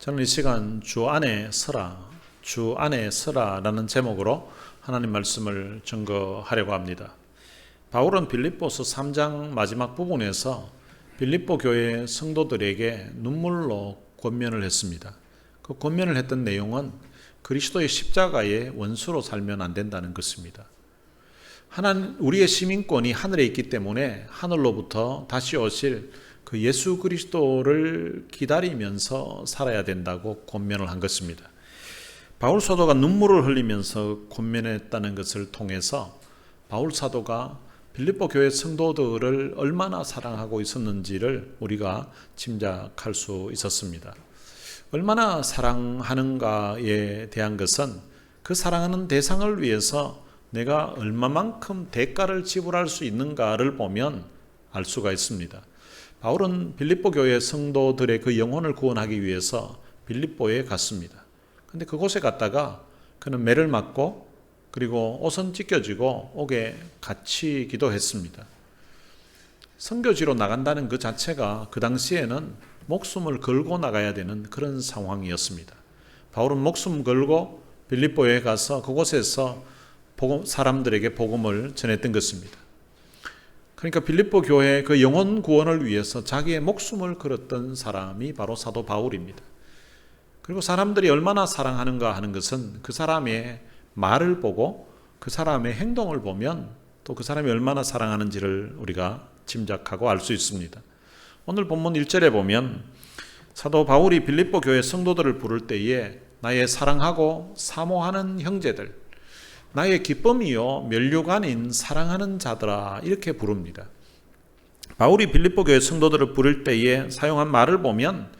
저는 이 시간 주 안에 서라라는 제목으로 하나님 말씀을 증거하려고 합니다. 바울은 빌립보서 3장 마지막 부분에서 빌립보 교회 성도들에게 눈물로 권면을 했습니다. 그 권면을 했던 내용은 그리스도의 십자가의 원수로 살면 안 된다는 것입니다. 우리의 시민권이 하늘에 있기 때문에 하늘로부터 다시 오실 그 예수 그리스도를 기다리면서 살아야 된다고 권면을 한 것입니다. 바울 사도가 눈물을 흘리면서 권면했다는 것을 통해서 바울 사도가 빌립보 교회 성도들을 얼마나 사랑하고 있었는지를 우리가 짐작할 수 있었습니다. 얼마나 사랑하는가에 대한 것은 그 사랑하는 대상을 위해서 내가 얼마만큼 대가를 지불할 수 있는가를 보면 알 수가 있습니다. 바울은 빌립보 교회 성도들의 그 영혼을 구원하기 위해서 빌립보에 갔습니다. 그런데 그곳에 갔다가 그는 매를 맞고 그리고 옷은 찢겨지고 옥에 갇히기도 했습니다. 선교지로 나간다는 그 자체가 그 당시에는 목숨을 걸고 나가야 되는 그런 상황이었습니다. 바울은 목숨 걸고 빌립보에 가서 그곳에서 사람들에게 복음을 전했던 것입니다. 그러니까 빌립보 교회의 그 영혼 구원을 위해서 자기의 목숨을 걸었던 사람이 바로 사도 바울입니다. 그리고 사람들이 얼마나 사랑하는가 하는 것은 그 사람의 말을 보고 그 사람의 행동을 보면 또 그 사람이 얼마나 사랑하는지를 우리가 짐작하고 알 수 있습니다. 오늘 본문 1절에 보면 사도 바울이 빌립보 교회 성도들을 부를 때에 나의 사랑하고 사모하는 형제들, 나의 기쁨이요 면류가 아닌 사랑하는 자들아, 이렇게 부릅니다. 바울이 빌립보 교회 성도들을 부를 때에 사용한 말을 보면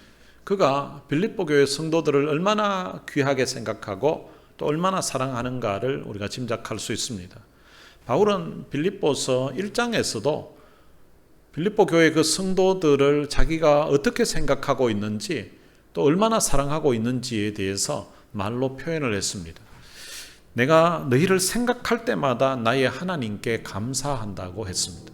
그가 빌립보 교회 성도들을 얼마나 귀하게 생각하고 또 얼마나 사랑하는가를 우리가 짐작할 수 있습니다. 바울은 빌립보서 1장에서도 빌립보 교회 그 성도들을 자기가 어떻게 생각하고 있는지 또 얼마나 사랑하고 있는지에 대해서 말로 표현을 했습니다. 내가 너희를 생각할 때마다 나의 하나님께 감사한다고 했습니다.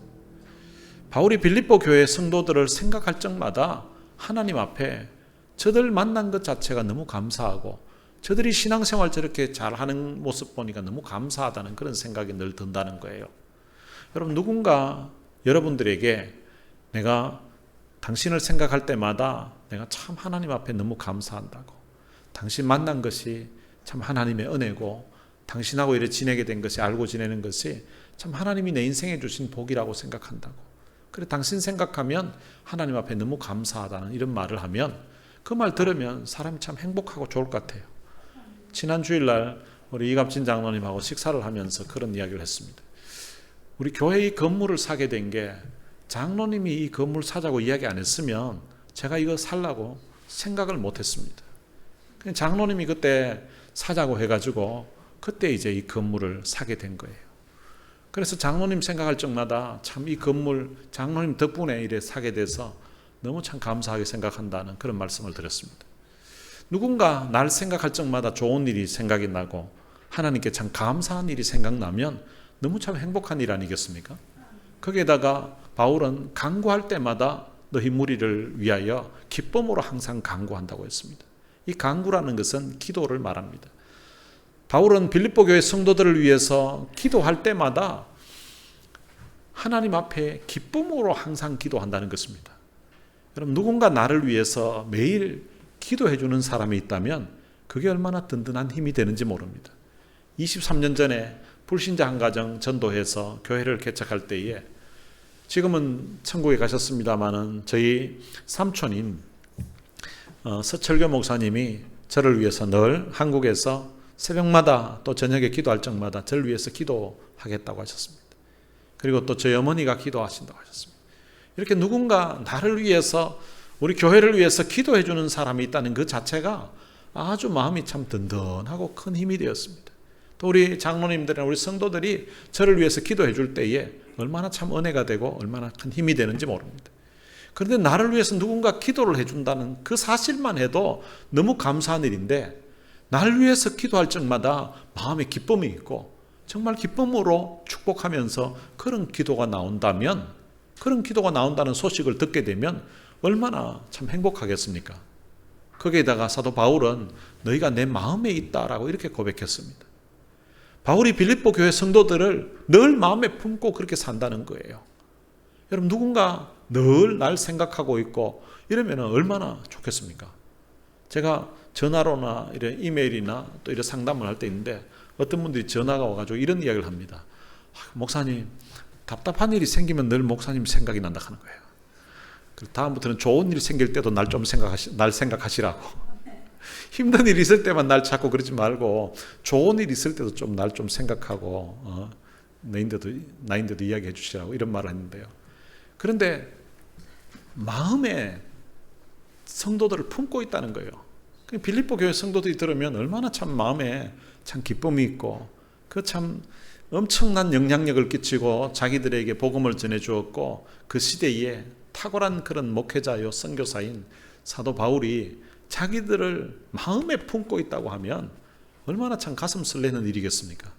바울이 빌립보 교회 성도들을 생각할 적마다 하나님 앞에 저들 만난 것 자체가 너무 감사하고 저들이 신앙생활 저렇게 잘하는 모습 보니까 너무 감사하다는 그런 생각이 늘 든다는 거예요. 여러분, 누군가 여러분들에게 내가 당신을 생각할 때마다 내가 참 하나님 앞에 너무 감사한다고, 당신 만난 것이 참 하나님의 은혜고 당신하고 이렇게 지내게 된 것이, 알고 지내는 것이 참 하나님이 내 인생에 주신 복이라고 생각한다고, 그래 당신 생각하면 하나님 앞에 너무 감사하다는 이런 말을 하면 그 말 들으면 사람이 참 행복하고 좋을 것 같아요. 지난 주일날 우리 이갑진 장로님하고 식사를 하면서 그런 이야기를 했습니다. 우리 교회 이 건물을 사게 된 게 장로님이 이 건물 사자고 이야기 안 했으면 제가 이거 살라고 생각을 못 했습니다. 그냥 장로님이 그때 사자고 해가지고 그때 이제 이 건물을 사게 된 거예요. 그래서 장로님 생각할 적마다 참 이 건물 장로님 덕분에 이래 사게 돼서 너무 참 감사하게 생각한다는 그런 말씀을 드렸습니다. 누군가 날 생각할 적마다 좋은 일이 생각이 나고 하나님께 참 감사한 일이 생각나면 너무 참 행복한 일 아니겠습니까? 거기에다가 바울은 간구할 때마다 너희 무리를 위하여 기쁨으로 항상 간구한다고 했습니다. 이 간구라는 것은 기도를 말합니다. 바울은 빌립보 교회 성도들을 위해서 기도할 때마다 하나님 앞에 기쁨으로 항상 기도한다는 것입니다. 여러분, 누군가 나를 위해서 매일 기도해 주는 사람이 있다면 그게 얼마나 든든한 힘이 되는지 모릅니다. 23년 전에 불신자 한 가정 전도해서 교회를 개척할 때에, 지금은 천국에 가셨습니다마는 저희 삼촌인 서철교 목사님이 저를 위해서 늘 한국에서 새벽마다 또 저녁에 기도할 적마다 저를 위해서 기도하겠다고 하셨습니다. 그리고 또 저희 어머니가 기도하신다고 하셨습니다. 이렇게 누군가 나를 위해서, 우리 교회를 위해서 기도해 주는 사람이 있다는 그 자체가 아주 마음이 참 든든하고 큰 힘이 되었습니다. 또 우리 장로님들이나 우리 성도들이 저를 위해서 기도해 줄 때에 얼마나 참 은혜가 되고 얼마나 큰 힘이 되는지 모릅니다. 그런데 나를 위해서 누군가 기도를 해준다는 그 사실만 해도 너무 감사한 일인데, 나를 위해서 기도할 적마다 마음에 기쁨이 있고 정말 기쁨으로 축복하면서 그런 기도가 나온다면, 그런 기도가 나온다는 소식을 듣게 되면 얼마나 참 행복하겠습니까? 거기에다가 사도 바울은 너희가 내 마음에 있다라고 이렇게 고백했습니다. 바울이 빌립보 교회 성도들을 늘 마음에 품고 그렇게 산다는 거예요. 여러분, 누군가 늘 날 생각하고 있고 이러면 얼마나 좋겠습니까? 제가 전화로나 이런 이메일이나 또 이런 상담을 할 때 있는데 어떤 분들이 전화가 와가지고 이런 이야기를 합니다. 목사님, 답답한 일이 생기면 늘 목사님 생각이 난다 하는 거예요. 다음부터는 좋은 일이 생길 때도 날 생각하시라고. 힘든 일이 있을 때만 날 자꾸 그러지 말고 좋은 일이 있을 때도 좀 날 좀 생각하고 나인데도 이야기해 주시라고 이런 말을 했는데요. 그런데 마음에 성도들을 품고 있다는 거예요. 빌립보 교회 성도들이 들으면 얼마나 참 마음에 참 기쁨이 있고 그 참 엄청난 영향력을 끼치고 자기들에게 복음을 전해 주었고 그 시대에 탁월한 그런 목회자요 선교사인 사도 바울이 자기들을 마음에 품고 있다고 하면 얼마나 참 가슴 설레는 일이겠습니까?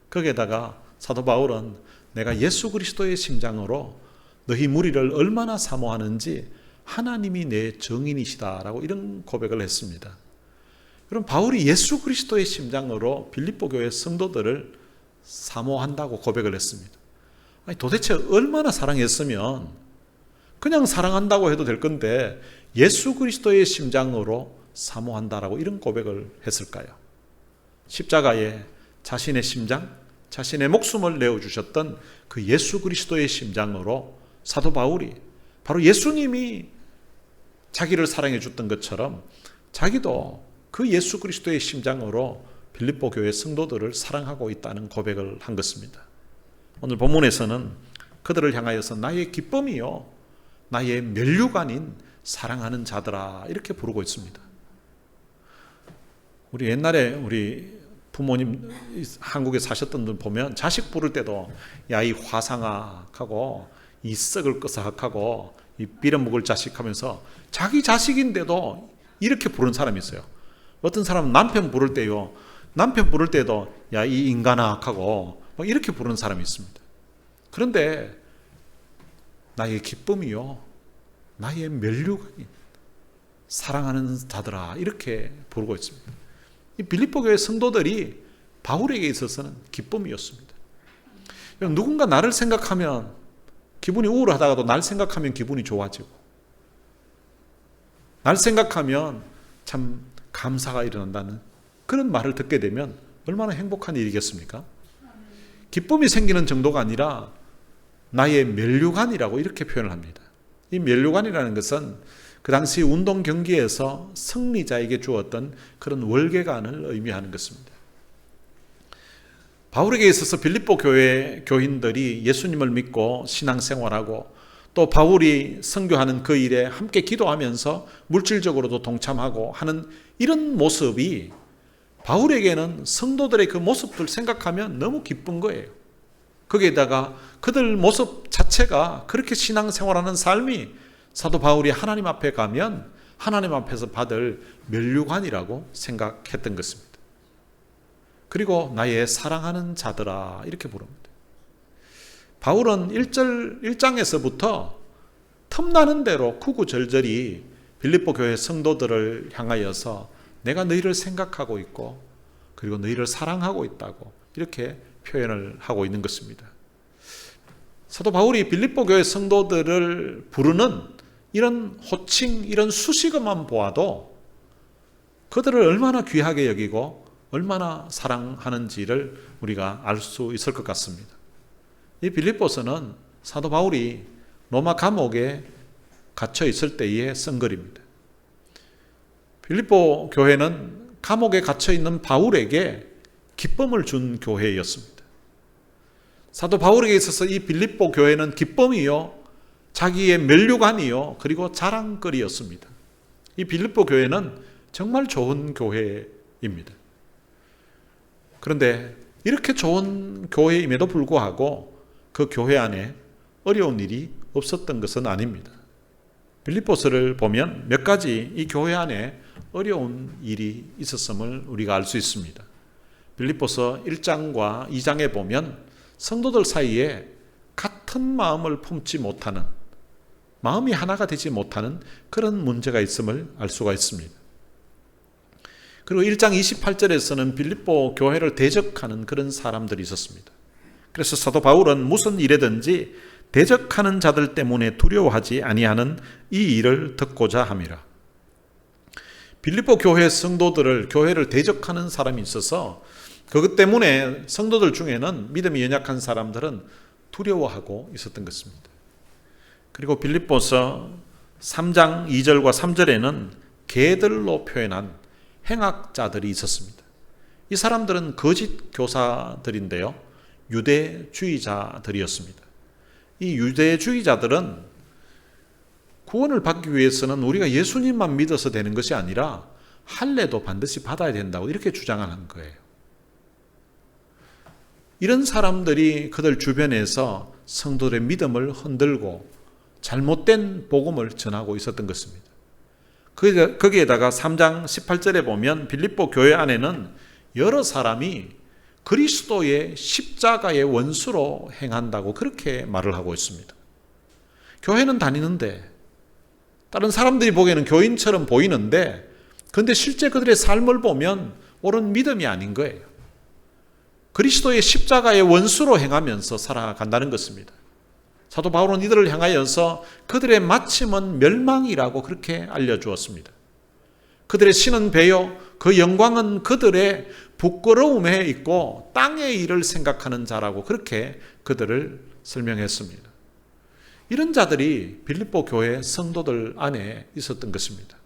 거기에다가 사도 바울은 내가 예수 그리스도의 심장으로 너희 무리를 얼마나 사모하는지 하나님이 내 증인이시다라고 이런 고백을 했습니다. 그럼 바울이 예수 그리스도의 심장으로 빌립보 교회 성도들을 사모한다고 고백을 했습니다. 아니, 도대체 얼마나 사랑했으면 그냥 사랑한다고 해도 될 건데 예수 그리스도의 심장으로 사모한다라고 이런 고백을 했을까요? 십자가에 자신의 심장, 자신의 목숨을 내어주셨던 그 예수 그리스도의 심장으로 사도 바울이 바로 예수님이 자기를 사랑해 줬던 것처럼 자기도 그 예수 그리스도의 심장으로 빌립보 교회 성도들을 사랑하고 있다는 고백을 한 것입니다. 오늘 본문에서는 그들을 향하여서 나의 기쁨이요 나의 면류관인 사랑하는 자들아 이렇게 부르고 있습니다. 우리 옛날에 우리 부모님 한국에 사셨던 분 보면 자식 부를 때도 야 이 화상아 하고 이 썩을 거삭 하고 이 빌어먹을 자식 하면서 자기 자식인데도 이렇게 부르는 사람이 있어요. 어떤 사람은 남편 부를 때요, 남편 부를 때도 야 이 인간아 하고 막 이렇게 부르는 사람이 있습니다. 그런데 나의 기쁨이요 나의 면류관인 사랑하는 자들아 이렇게 부르고 있습니다. 이 빌립보 교회 성도들이 바울에게 있어서는 기쁨이었습니다. 누군가 나를 생각하면 기분이 우울하다가도 날 생각하면 기분이 좋아지고 날 생각하면 참 감사가 일어난다는 그런 말을 듣게 되면 얼마나 행복한 일이겠습니까? 기쁨이 생기는 정도가 아니라 나의 면류관이라고 이렇게 표현을 합니다. 이 면류관이라는 것은 그 당시 운동 경기에서 승리자에게 주었던 그런 월계관을 의미하는 것입니다. 바울에게 있어서 빌립보 교회 교인들이 예수님을 믿고 신앙생활하고 또 바울이 선교하는 그 일에 함께 기도하면서 물질적으로도 동참하고 하는 이런 모습이 바울에게는 성도들의 그 모습들 생각하면 너무 기쁜 거예요. 거기에다가 그들 모습 자체가 그렇게 신앙생활하는 삶이 사도 바울이 하나님 앞에 가면 하나님 앞에서 받을 면류관이라고 생각했던 것입니다. 그리고 나의 사랑하는 자들아 이렇게 부릅니다. 바울은 1장에서부터 틈나는 대로 구구절절히 빌립보 교회 성도들을 향하여서 내가 너희를 생각하고 있고 그리고 너희를 사랑하고 있다고 이렇게 표현을 하고 있는 것입니다. 사도 바울이 빌립보 교회 성도들을 부르는 이런 호칭, 이런 수식어만 보아도 그들을 얼마나 귀하게 여기고 얼마나 사랑하는지를 우리가 알 수 있을 것 같습니다. 이 빌립보서는 사도 바울이 로마 감옥에 갇혀 있을 때에 쓴 글입니다. 빌립보 교회는 감옥에 갇혀 있는 바울에게 기쁨을 준 교회였습니다. 사도 바울에게 있어서 이 빌립보 교회는 기쁨이요, 자기의 면류관이요, 그리고 자랑거리였습니다. 이 빌립보 교회는 정말 좋은 교회입니다. 그런데 이렇게 좋은 교회임에도 불구하고 그 교회 안에 어려운 일이 없었던 것은 아닙니다. 빌립보서를 보면 몇 가지 이 교회 안에 어려운 일이 있었음을 우리가 알 수 있습니다. 빌립보서 1장과 2장에 보면 성도들 사이에 같은 마음을 품지 못하는, 마음이 하나가 되지 못하는 그런 문제가 있음을 알 수가 있습니다. 그리고 1장 28절에서는 빌립보 교회를 대적하는 그런 사람들이 있었습니다. 그래서 사도 바울은 무슨 일에든지 대적하는 자들 때문에 두려워하지 아니하는 이 일을 듣고자 함이라. 빌립보 교회 성도들을, 교회를 대적하는 사람이 있어서 그것 때문에 성도들 중에는 믿음이 연약한 사람들은 두려워하고 있었던 것입니다. 그리고 빌립보서 3장 2절과 3절에는 개들로 표현한 행악자들이 있었습니다. 이 사람들은 거짓 교사들인데요, 유대주의자들이었습니다. 이 유대주의자들은 구원을 받기 위해서는 우리가 예수님만 믿어서 되는 것이 아니라 할례도 반드시 받아야 된다고 이렇게 주장하는 거예요. 이런 사람들이 그들 주변에서 성도들의 믿음을 흔들고 잘못된 복음을 전하고 있었던 것입니다. 거기에다가 3장 18절에 보면 빌립보 교회 안에는 여러 사람이 그리스도의 십자가의 원수로 행한다고 그렇게 말을 하고 있습니다. 교회는 다니는데, 다른 사람들이 보기에는 교인처럼 보이는데, 그런데 실제 그들의 삶을 보면 옳은 믿음이 아닌 거예요. 그리스도의 십자가의 원수로 행하면서 살아간다는 것입니다. 사도 바울은 이들을 향하여서 그들의 마침은 멸망이라고 그렇게 알려주었습니다. 그들의 신은 배요, 그 영광은 그들의 부끄러움에 있고 땅의 일을 생각하는 자라고 그렇게 그들을 설명했습니다. 이런 자들이 빌립보 교회 성도들 안에 있었던 것입니다.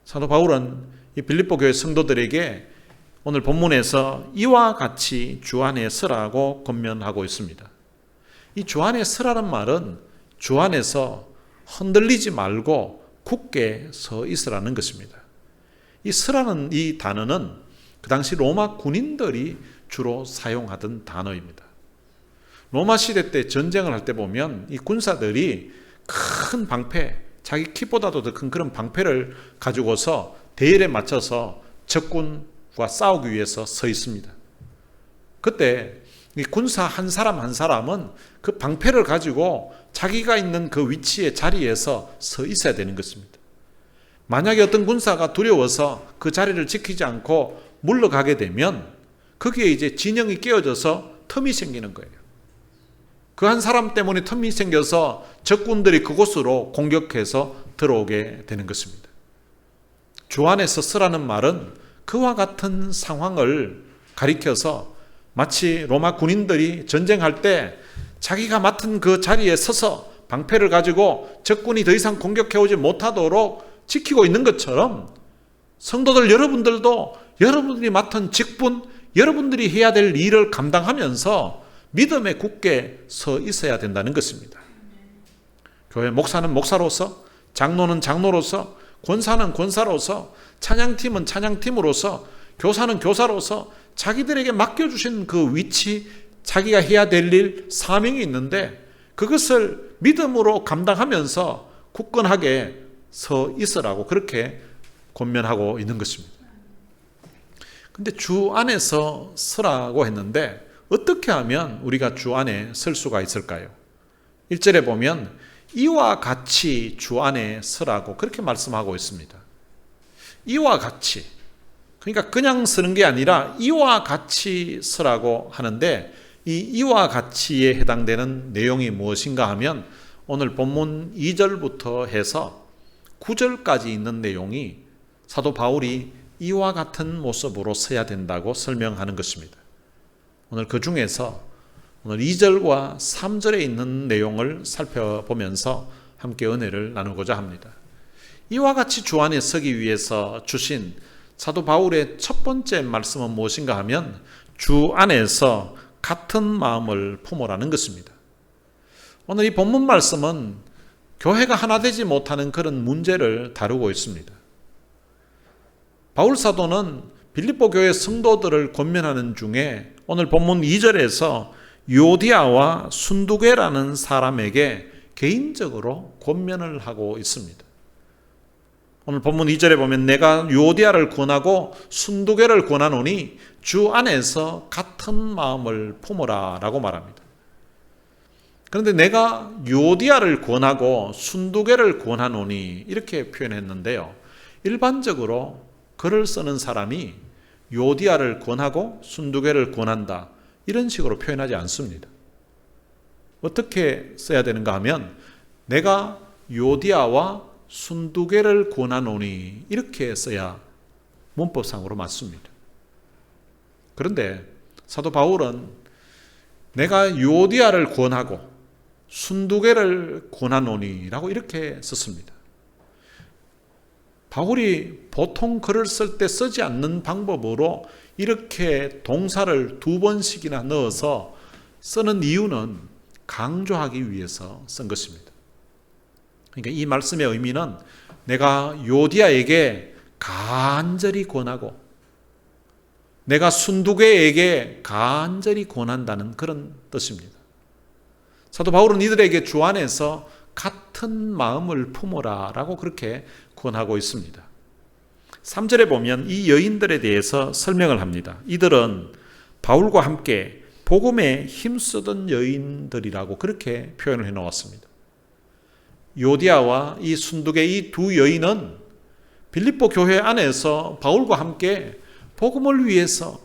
사도 바울은 이 빌립보 교회 성도들에게 오늘 본문에서 이와 같이 주 안에 서라고 권면하고 있습니다. 이 주 안에 서라는 말은 주 안에서 흔들리지 말고 굳게 서 있으라는 것입니다. 이 서라는 이 단어는 그 당시 로마 군인들이 주로 사용하던 단어입니다. 로마 시대 때 전쟁을 할 때 보면 이 군사들이 큰 방패, 자기 키보다도 더 큰 그런 방패를 가지고서 대열에 맞춰서 적군과 싸우기 위해서 서 있습니다. 그때 이 군사 한 사람 한 사람은 그 방패를 가지고 자기가 있는 그 위치의 자리에서 서 있어야 되는 것입니다. 만약에 어떤 군사가 두려워서 그 자리를 지키지 않고 물러가게 되면 거기에 이제 진영이 깨어져서 틈이 생기는 거예요. 그 한 사람 때문에 틈이 생겨서 적군들이 그곳으로 공격해서 들어오게 되는 것입니다. 주 안에서 서라는 말은 그와 같은 상황을 가리켜서 마치 로마 군인들이 전쟁할 때 자기가 맡은 그 자리에 서서 방패를 가지고 적군이 더 이상 공격해오지 못하도록 지키고 있는 것처럼 성도들 여러분들도 여러분들이 맡은 직분, 여러분들이 해야 될 일을 감당하면서 믿음에 굳게 서 있어야 된다는 것입니다. 교회 목사는 목사로서, 장로는 장로로서, 권사는 권사로서, 찬양팀은 찬양팀으로서, 교사는 교사로서 자기들에게 맡겨주신 그 위치, 자기가 해야 될 일, 사명이 있는데 그것을 믿음으로 감당하면서 굳건하게 서 있으라고 그렇게 권면하고 있는 것입니다. 근데 주 안에서 서라고 했는데 어떻게 하면 우리가 주 안에 설 수가 있을까요? 1절에 보면 이와 같이 주 안에 서라고 그렇게 말씀하고 있습니다. 이와 같이, 그러니까 그냥 서는 게 아니라 이와 같이 서라고 하는데 이 이와 같이에 해당되는 내용이 무엇인가 하면 오늘 본문 2절부터 해서 9절까지 있는 내용이 사도 바울이 이와 같은 모습으로 서야 된다고 설명하는 것입니다. 오늘 그 중에서 오늘 2절과 3절에 있는 내용을 살펴보면서 함께 은혜를 나누고자 합니다. 이와 같이 주 안에 서기 위해서 주신 사도 바울의 첫 번째 말씀은 무엇인가 하면 주 안에서 같은 마음을 품으라는 것입니다. 오늘 이 본문 말씀은 교회가 하나 되지 못하는 그런 문제를 다루고 있습니다. 바울 사도는 빌립보 교회 성도들을 권면하는 중에 오늘 본문 2절에서 요디아와 순두계라는 사람에게 개인적으로 권면을 하고 있습니다. 오늘 본문 2절에 보면 내가 요디아를 권하고 순두계를 권하노니 주 안에서 같은 마음을 품으라 라고 말합니다. 그런데 내가 요디아를 권하고 순두계를 권하노니 이렇게 표현했는데요. 일반적으로 글을 쓰는 사람이 요디아를 권하고 순두개를 권한다, 이런 식으로 표현하지 않습니다. 어떻게 써야 되는가 하면 내가 요디아와 순두개를 권하노니, 이렇게 써야 문법상으로 맞습니다. 그런데 사도 바울은 내가 요디아를 권하고 순두개를 권하노니 라고 이렇게 썼습니다. 바울이 보통 글을 쓸 때 쓰지 않는 방법으로 이렇게 동사를 2번씩이나 넣어서 쓰는 이유는 강조하기 위해서 쓴 것입니다. 그러니까 이 말씀의 의미는 내가 요디아에게 간절히 권하고 내가 순두개에게 간절히 권한다는 그런 뜻입니다. 사도 바울은 이들에게 주 안에서 같은 마음을 품어라 라고 그렇게 권하고 있습니다. 3절에 보면 이 여인들에 대해서 설명을 합니다. 이들은 바울과 함께 복음에 힘쓰던 여인들이라고 그렇게 표현을 해놓았습니다. 요디아와 이 순두개, 이 두 여인은 빌립보 교회 안에서 바울과 함께 복음을 위해서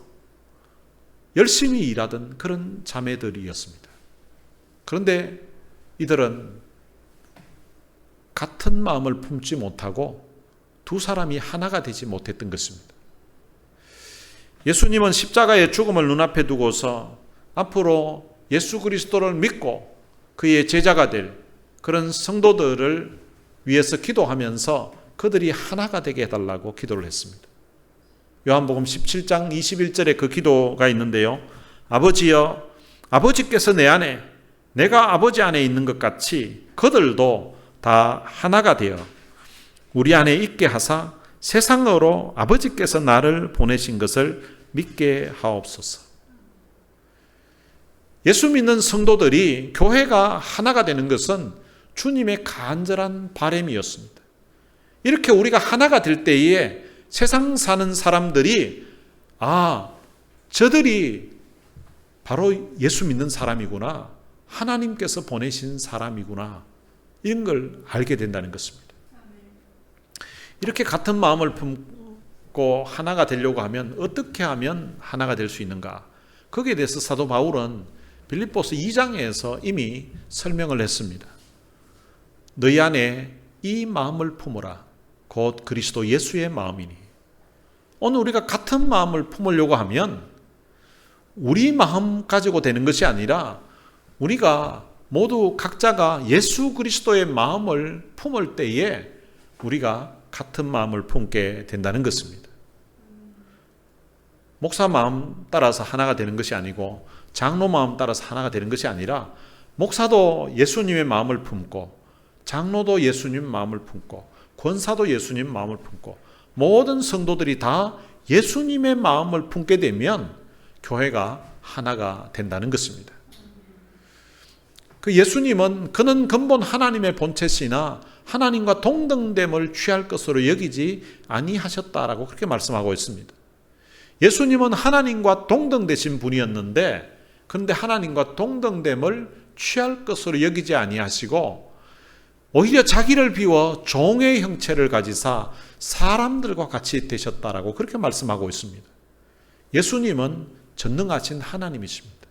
열심히 일하던 그런 자매들이었습니다. 그런데 이들은 같은 마음을 품지 못하고 두 사람이 하나가 되지 못했던 것입니다. 예수님은 십자가의 죽음을 눈앞에 두고서 앞으로 예수 그리스도를 믿고 그의 제자가 될 그런 성도들을 위해서 기도하면서 그들이 하나가 되게 해달라고 기도를 했습니다. 요한복음 17장 21절에 그 기도가 있는데요. 아버지여, 아버지께서 내 안에, 내가 아버지 안에 있는 것 같이 그들도 다 하나가 되어 우리 안에 있게 하사 세상으로 아버지께서 나를 보내신 것을 믿게 하옵소서. 예수 믿는 성도들이 교회가 하나가 되는 것은 주님의 간절한 바람이었습니다. 이렇게 우리가 하나가 될 때에 세상 사는 사람들이 저들이 바로 예수 믿는 사람이구나, 하나님께서 보내신 사람이구나, 이런 걸 알게 된다는 것입니다. 이렇게 같은 마음을 품고 하나가 되려고 하면 어떻게 하면 하나가 될 수 있는가? 거기에 대해서 사도 바울은 빌립보서 2장에서 이미 설명을 했습니다. 너희 안에 이 마음을 품어라. 곧 그리스도 예수의 마음이니. 오늘 우리가 같은 마음을 품으려고 하면 우리 마음 가지고 되는 것이 아니라 우리가 모두 각자가 예수 그리스도의 마음을 품을 때에 우리가 같은 마음을 품게 된다는 것입니다. 목사 마음 따라서 하나가 되는 것이 아니고 장로 마음 따라서 하나가 되는 것이 아니라 목사도 예수님의 마음을 품고 장로도 예수님 마음을 품고 권사도 예수님 마음을 품고 모든 성도들이 다 예수님의 마음을 품게 되면 교회가 하나가 된다는 것입니다. 그 예수님은 그는 근본 하나님의 본체시나 하나님과 동등됨을 취할 것으로 여기지 아니하셨다라고 그렇게 말씀하고 있습니다. 예수님은 하나님과 동등되신 분이었는데 그런데 하나님과 동등됨을 취할 것으로 여기지 아니하시고 오히려 자기를 비워 종의 형체를 가지사 사람들과 같이 되셨다라고 그렇게 말씀하고 있습니다. 예수님은 전능하신 하나님이십니다.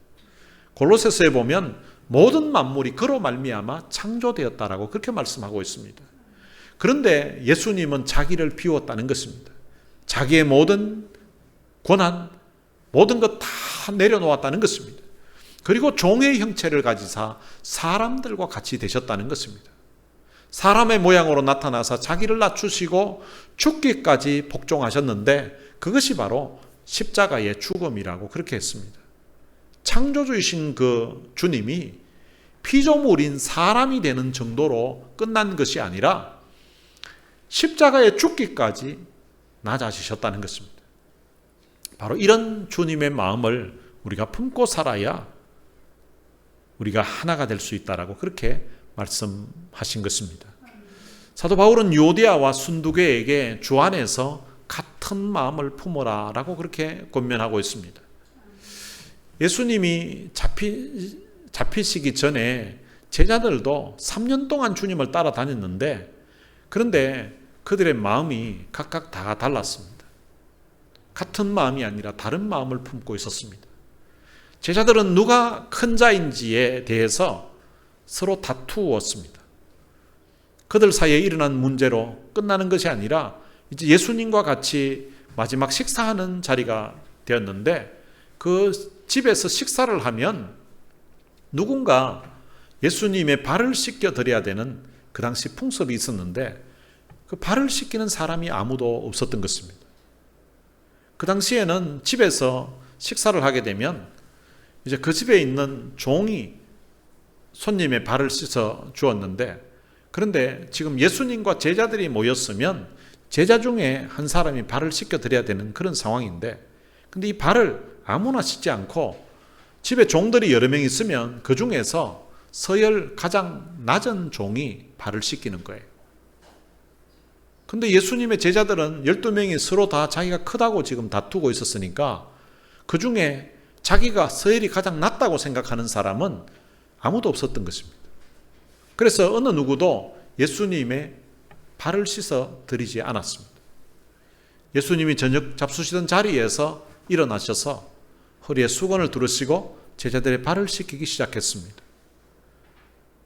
골로새서에 보면 모든 만물이 그로 말미암아 창조되었다라고 그렇게 말씀하고 있습니다. 그런데 예수님은 자기를 비웠다는 것입니다. 자기의 모든 권한, 모든 것 다 내려놓았다는 것입니다. 그리고 종의 형체를 가지사 사람들과 같이 되셨다는 것입니다. 사람의 모양으로 나타나서 자기를 낮추시고 죽기까지 복종하셨는데 그것이 바로 십자가의 죽음이라고 그렇게 했습니다. 창조주이신 그 주님이 피조물인 사람이 되는 정도로 끝난 것이 아니라 십자가에 죽기까지 낮아지셨다는 것입니다. 바로 이런 주님의 마음을 우리가 품고 살아야 우리가 하나가 될 수 있다라고 그렇게 말씀하신 것입니다. 사도 바울은 요디아와 순두개에게 주 안에서 같은 마음을 품어라 라고 그렇게 권면하고 있습니다. 예수님이 잡히시기 전에 제자들도 3년 동안 주님을 따라다녔는데 그런데 그들의 마음이 각각 다 달랐습니다. 같은 마음이 아니라 다른 마음을 품고 있었습니다. 제자들은 누가 큰 자인지에 대해서 서로 다투었습니다. 그들 사이에 일어난 문제로 끝나는 것이 아니라 이제 예수님과 같이 마지막 식사하는 자리가 되었는데, 그 집에서 식사를 하면 누군가 예수님의 발을 씻겨 드려야 되는 그 당시 풍습이 있었는데, 그 발을 씻기는 사람이 아무도 없었던 것입니다. 그 당시에는 집에서 식사를 하게 되면 이제 그 집에 있는 종이 손님의 발을 씻어 주었는데, 그런데 지금 예수님과 제자들이 모였으면 제자 중에 한 사람이 발을 씻겨 드려야 되는 그런 상황인데, 근데 이 발을 아무나 씻지 않고 집에 종들이 여러 명 있으면 그 중에서 서열 가장 낮은 종이 발을 씻기는 거예요. 근데 예수님의 제자들은 12명이 서로 다 자기가 크다고 지금 다투고 있었으니까 그 중에 자기가 서열이 가장 낮다고 생각하는 사람은 아무도 없었던 것입니다. 그래서 어느 누구도 예수님의 발을 씻어 드리지 않았습니다. 예수님이 저녁 잡수시던 자리에서 일어나셔서 허리에 수건을 두르시고 제자들의 발을 씻기기 시작했습니다.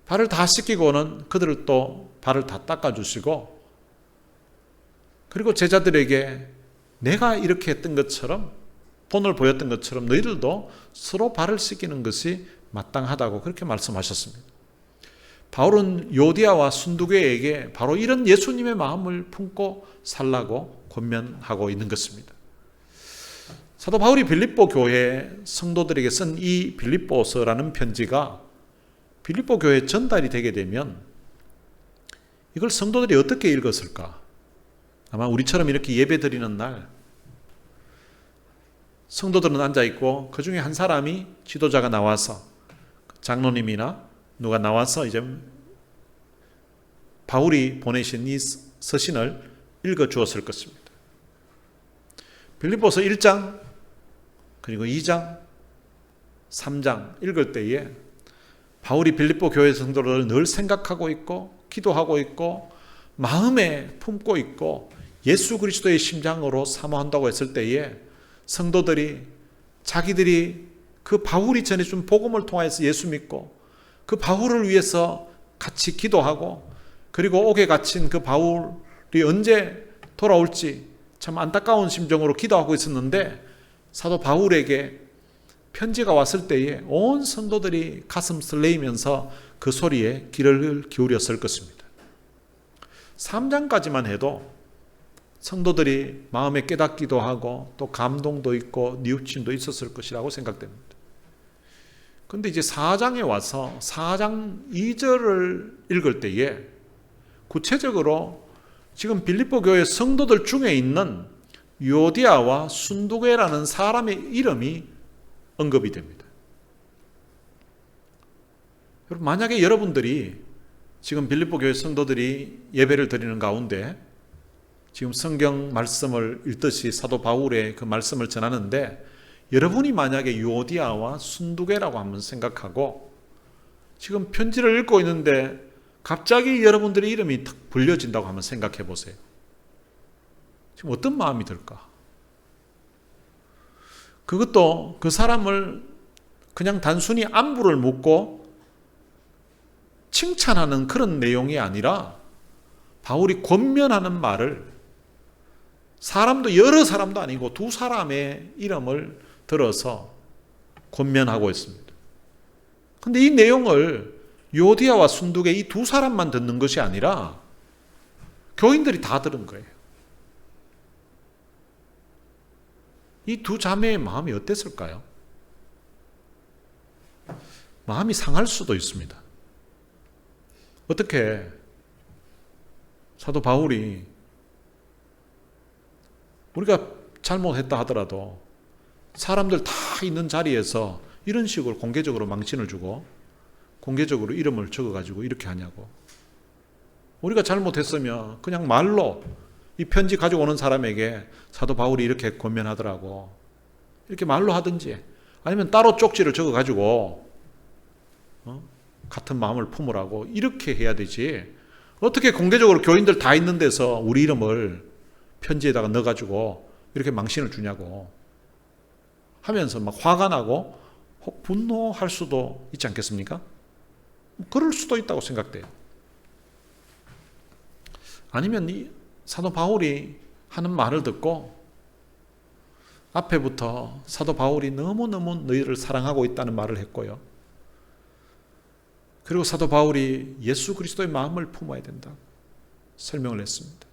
발을 다 씻기고는 그들을 또 발을 다 닦아주시고, 그리고 제자들에게 내가 이렇게 했던 것처럼, 본을 보였던 것처럼 너희들도 서로 발을 씻기는 것이 마땅하다고 그렇게 말씀하셨습니다. 바울은 요디아와 순두계에게 바로 이런 예수님의 마음을 품고 살라고 권면하고 있는 것입니다. 사도 바울이 빌립보 교회 성도들에게 쓴 이 빌립보서라는 편지가 빌립보 교회에 전달이 되게 되면 이걸 성도들이 어떻게 읽었을까? 아마 우리처럼 이렇게 예배 드리는 날 성도들은 앉아있고 그 중에 한 사람이 지도자가 나와서, 장로님이나 누가 나와서 이제 바울이 보내신 이 서신을 읽어주었을 것입니다. 빌립보서 1장 그리고 2장 3장 읽을 때에 바울이 빌립보 교회 성도들을 늘 생각하고 있고 기도하고 있고 마음에 품고 있고 예수 그리스도의 심장으로 사모한다고 했을 때에 성도들이 자기들이 그 바울이 전해준 복음을 통하여서 예수 믿고 그 바울을 위해서 같이 기도하고, 그리고 옥에 갇힌 그 바울이 언제 돌아올지 참 안타까운 심정으로 기도하고 있었는데, 사도 바울에게 편지가 왔을 때에 온 성도들이 가슴 설레이면서 그 소리에 귀를 기울였을 것입니다. 3장까지만 해도 성도들이 마음에 깨닫기도 하고 또 감동도 있고 뉘우침도 있었을 것이라고 생각됩니다. 그런데 이제 4장에 와서 4장 2절을 읽을 때에 구체적으로 지금 빌립보 교회 성도들 중에 있는 요디아와 순두계라는 사람의 이름이 언급이 됩니다. 여러분, 만약에 여러분들이 지금 빌립보 교회 성도들이 예배를 드리는 가운데 지금 성경 말씀을 읽듯이 사도 바울의 그 말씀을 전하는데, 여러분이 만약에 요디아와 순두계라고 한번 생각하고 지금 편지를 읽고 있는데 갑자기 여러분들의 이름이 탁 불려진다고 한번 생각해 보세요. 지금 어떤 마음이 들까? 그것도 그 사람을 그냥 단순히 안부를 묻고 칭찬하는 그런 내용이 아니라 바울이 권면하는 말을, 사람도 여러 사람도 아니고 두 사람의 이름을 들어서 권면하고 있습니다. 그런데 이 내용을 요디아와 순두계 이 두 사람만 듣는 것이 아니라 교인들이 다 들은 거예요. 이 두 자매의 마음이 어땠을까요? 마음이 상할 수도 있습니다. 어떻게 사도 바울이 우리가 잘못했다 하더라도 사람들 다 있는 자리에서 이런 식으로 공개적으로 망신을 주고 공개적으로 이름을 적어가지고 이렇게 하냐고. 우리가 잘못했으면 그냥 말로 이 편지 가지고 오는 사람에게 사도 바울이 이렇게 권면하더라고, 이렇게 말로 하든지, 아니면 따로 쪽지를 적어가지고 같은 마음을 품으라고 이렇게 해야 되지, 어떻게 공개적으로 교인들 다 있는 데서 우리 이름을 편지에다가 넣어가지고 이렇게 망신을 주냐고 하면서 막 화가 나고 분노할 수도 있지 않겠습니까? 그럴 수도 있다고 생각돼요. 아니면 이 사도 바울이 하는 말을 듣고 앞에부터 사도 바울이 너무너무 너희를 사랑하고 있다는 말을 했고요. 그리고 사도 바울이 예수 그리스도의 마음을 품어야 된다 설명을 했습니다.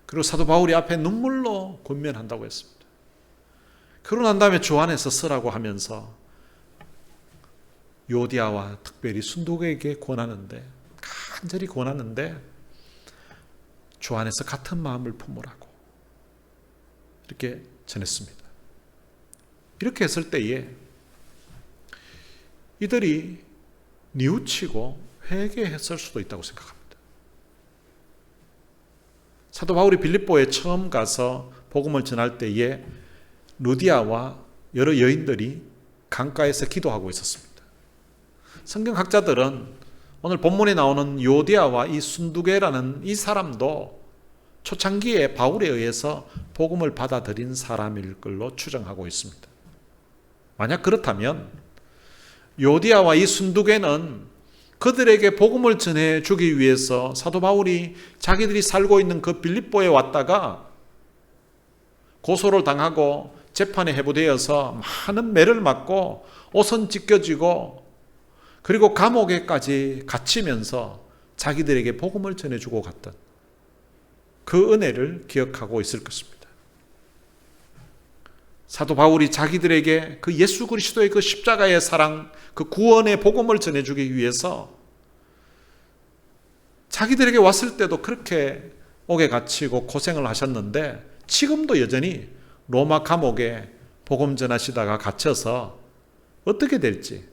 그리고 사도 바울이 앞에 눈물로 권면한다고 했습니다. 그러고 난 다음에 주 안에서 서라고 하면서 요디아와 특별히 순두계에게 권하는데, 간절히 권하는데 주 안에서 같은 마음을 품으라고 이렇게 전했습니다. 이렇게 했을 때에 이들이 뉘우치고 회개했을 수도 있다고 생각합니다. 사도 바울이 빌립보에 처음 가서 복음을 전할 때에 루디아와 여러 여인들이 강가에서 기도하고 있었습니다. 성경학자들은 오늘 본문에 나오는 요디아와 이 순두계라는 이 사람도 초창기에 바울에 의해서 복음을 받아들인 사람일 걸로 추정하고 있습니다. 만약 그렇다면 요디아와 이 순두계는 그들에게 복음을 전해주기 위해서 사도 바울이 자기들이 살고 있는 그 빌립보에 왔다가 고소를 당하고 재판에 회부되어서 많은 매를 맞고 옷은 찢겨지고 그리고 감옥에까지 갇히면서 자기들에게 복음을 전해주고 갔던 그 은혜를 기억하고 있을 것입니다. 사도 바울이 자기들에게 그 예수 그리스도의 그 십자가의 사랑, 그 구원의 복음을 전해주기 위해서 자기들에게 왔을 때도 그렇게 옥에 갇히고 고생을 하셨는데 지금도 여전히 로마 감옥에 복음 전하시다가 갇혀서 어떻게 될지,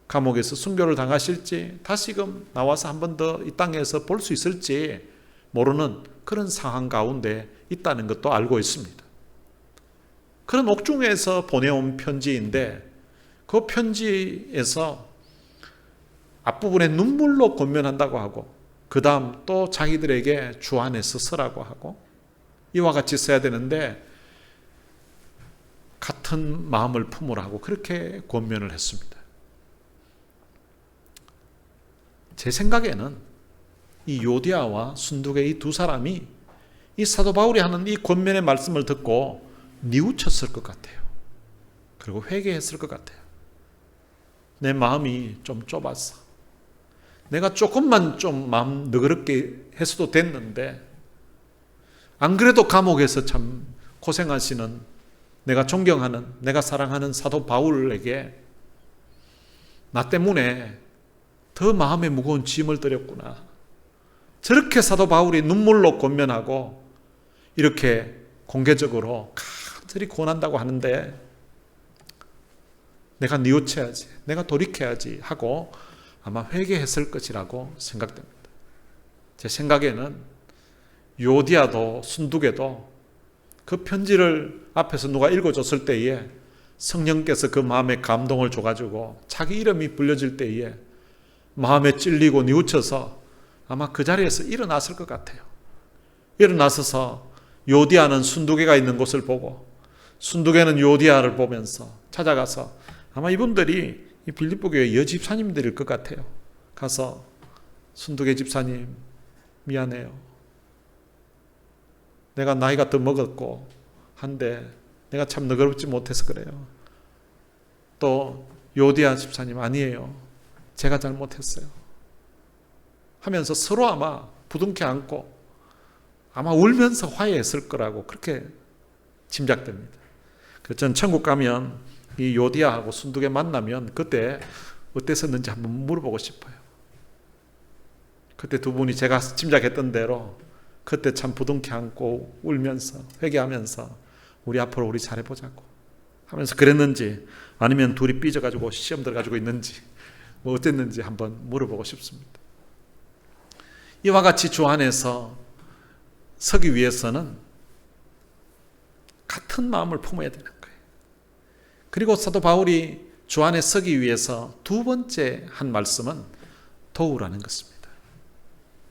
감옥에서 순교를 당하실지 다시금 나와서 한 번 더 이 땅에서 볼 수 있을지 모르는 그런 상황 가운데 있다는 것도 알고 있습니다. 그런 옥중에서 보내온 편지인데 그 편지에서 앞부분에 눈물로 권면한다고 하고 그 다음 또 자기들에게 주 안에서 서라고 하고 이와 같이 써야 되는데 같은 마음을 품으라고 그렇게 권면을 했습니다. 제 생각에는 이 요디아와 순두계 이 두 사람이 이 사도 바울이 하는 이 권면의 말씀을 듣고 뉘우쳤을 것 같아요. 그리고 회개했을 것 같아요. 내 마음이 좀 좁았어. 내가 조금만 좀 마음 너그럽게 했어도 됐는데 안 그래도 감옥에서 참 고생하시는 내가 존경하는 내가 사랑하는 사도 바울에게 나 때문에 더 마음에 무거운 짐을 들였구나. 저렇게 사도 바울이 눈물로 권면하고 이렇게 공개적으로 간절히 권한다고 하는데 내가 뉘우쳐야지, 내가 돌이켜야지 하고 아마 회개했을 것이라고 생각됩니다. 제 생각에는 요디아도 순두계도 그 편지를 앞에서 누가 읽어줬을 때에 성령께서 그 마음에 감동을 줘가지고 자기 이름이 불려질 때에 마음에 찔리고 뉘우쳐서 아마 그 자리에서 일어났을 것 같아요. 일어나서서 요디아는 순두계가 있는 곳을 보고 순두계는 요디아를 보면서 찾아가서 아마 이분들이 이 빌립보 교회 여집사님들일 것 같아요. 가서 순두계 집사님 미안해요. 내가 나이가 더 먹었고 한데 내가 참 너그럽지 못해서 그래요. 또 요디아 집사님 아니에요. 제가 잘못했어요. 하면서 서로 아마 부둥켜 안고 아마 울면서 화해했을 거라고 그렇게 짐작됩니다. 그래서 전 천국 가면 이 요디아하고 순두계 만나면 그때 어땠었는지 한번 물어보고 싶어요. 그때 두 분이 제가 짐작했던 대로 그때 참 부둥켜 안고 울면서 회개하면서 우리 앞으로 우리 잘해보자고 하면서 그랬는지 아니면 둘이 삐져가지고 시험 들어가지고 있는지 뭐 어땠는지 한번 물어보고 싶습니다. 이와 같이 주 안에서 서기 위해서는 같은 마음을 품어야 되는 거예요. 그리고 사도 바울이 주 안에 서기 위해서 두 번째 한 말씀은 도우라는 것입니다.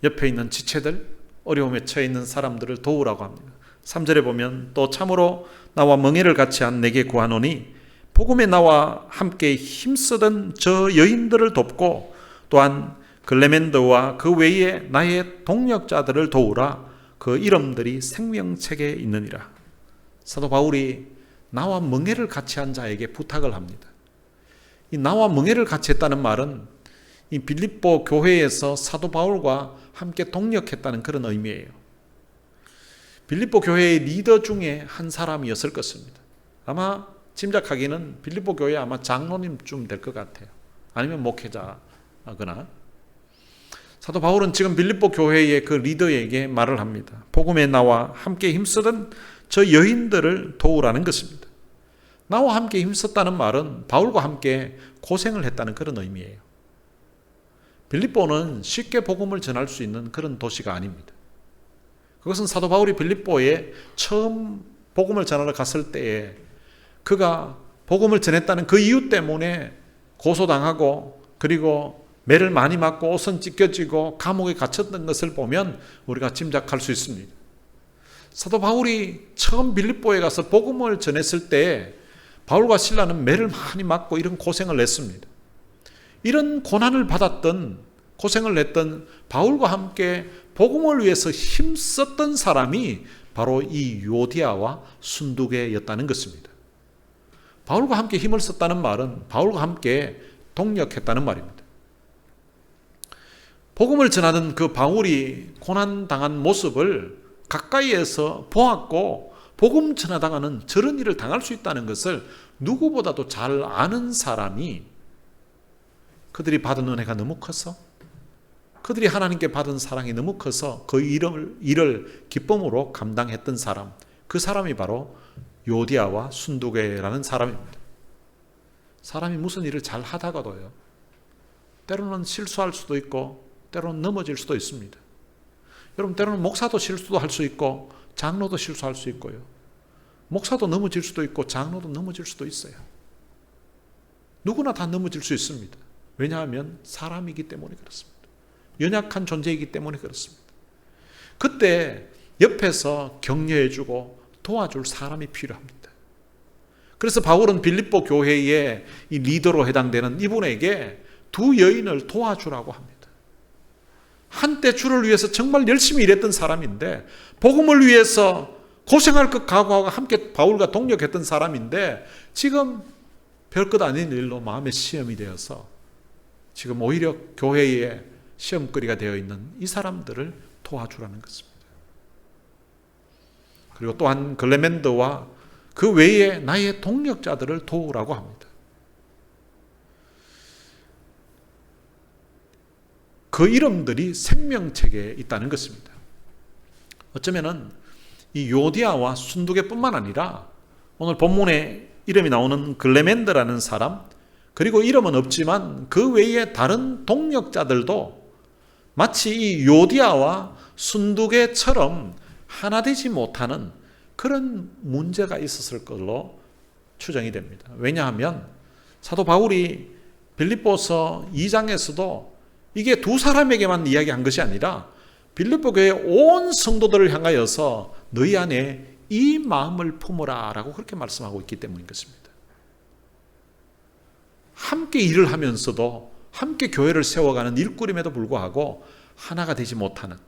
옆에 있는 지체들, 어려움에 처해 있는 사람들을 도우라고 합니다. 3절에 보면 또 참으로 나와 멍에를 같이 한 내게 구하노니 복음에 나와 함께 힘쓰던 저 여인들을 돕고 또한 글레멘더와 그 외에 나의 동력자들을 도우라. 그 이름들이 생명책에 있느니라. 사도 바울이 나와 멍에를 같이 한 자에게 부탁을 합니다. 이 나와 멍에를 같이 했다는 말은 이 빌립보 교회에서 사도 바울과 함께 동력했다는 그런 의미예요. 빌립보 교회의 리더 중에 한 사람이었을 것입니다. 아마 짐작하기는 빌립보 교회 아마 장로님쯤 될 것 같아요. 아니면 목회자거나. 사도 바울은 지금 빌립보 교회의 그 리더에게 말을 합니다. 복음에 나와 함께 힘쓰던 저 여인들을 도우라는 것입니다. 나와 함께 힘썼다는 말은 바울과 함께 고생을 했다는 그런 의미예요. 빌립보는 쉽게 복음을 전할 수 있는 그런 도시가 아닙니다. 그것은 사도 바울이 빌립보에 처음 복음을 전하러 갔을 때에 그가 복음을 전했다는 그 이유 때문에 고소당하고 그리고 매를 많이 맞고 옷은 찢겨지고 감옥에 갇혔던 것을 보면 우리가 짐작할 수 있습니다. 사도 바울이 처음 빌립보에 가서 복음을 전했을 때 바울과 실라는 매를 많이 맞고 이런 고생을 했습니다. 이런 고난을 받았던 고생을 했던 바울과 함께 복음을 위해서 힘썼던 사람이 바로 이 요디아와 순두개였다는 것입니다. 바울과 함께 힘을 썼다는 말은 바울과 함께 동력했다는 말입니다. 복음을 전하던 그 바울이 고난당한 모습을 가까이에서 보았고 복음 전하다가는 저런 일을 당할 수 있다는 것을 누구보다도 잘 아는 사람이 그들이 받은 은혜가 너무 커서 그들이 하나님께 받은 사랑이 너무 커서 그 일을 기쁨으로 감당했던 사람, 그 사람이 바로 요디아와 순두개라는 사람입니다. 사람이 무슨 일을 잘 하다가도요, 때로는 실수할 수도 있고 때로는 넘어질 수도 있습니다. 여러분, 때로는 목사도 실수도 할 수 있고 장로도 실수할 수 있고요, 목사도 넘어질 수도 있고 장로도 넘어질 수도 있어요. 누구나 다 넘어질 수 있습니다. 왜냐하면 사람이기 때문에 그렇습니다. 연약한 존재이기 때문에 그렇습니다. 그때 옆에서 격려해주고 도와줄 사람이 필요합니다. 그래서 바울은 빌립보 교회의 이 리더로 해당되는 이분에게 두 여인을 도와주라고 합니다. 한때 주를 위해서 정말 열심히 일했던 사람인데, 복음을 위해서 고생할 것 각오하고 함께 바울과 동력했던 사람인데, 지금 별것 아닌 일로 마음의 시험이 되어서 지금 오히려 교회의 시험거리가 되어 있는 이 사람들을 도와주라는 것입니다. 그리고 또한 글레멘더와 그 외에 나의 동력자들을 도우라고 합니다. 그 이름들이 생명책에 있다는 것입니다. 어쩌면은 이 요디아와 순두개뿐만 아니라 오늘 본문에 이름이 나오는 글레멘더라는 사람, 그리고 이름은 없지만 그 외에 다른 동력자들도 마치 이 요디아와 순두개처럼 하나 되지 못하는 그런 문제가 있었을 걸로 추정이 됩니다. 왜냐하면 사도 바울이 빌립보서 2장에서도 이게 두 사람에게만 이야기한 것이 아니라 빌립보 교회 온 성도들을 향하여서 너희 안에 이 마음을 품어라 라고 그렇게 말씀하고 있기 때문인 것입니다. 함께 일을 하면서도 함께 교회를 세워가는 일꾼임에도 불구하고 하나가 되지 못하는,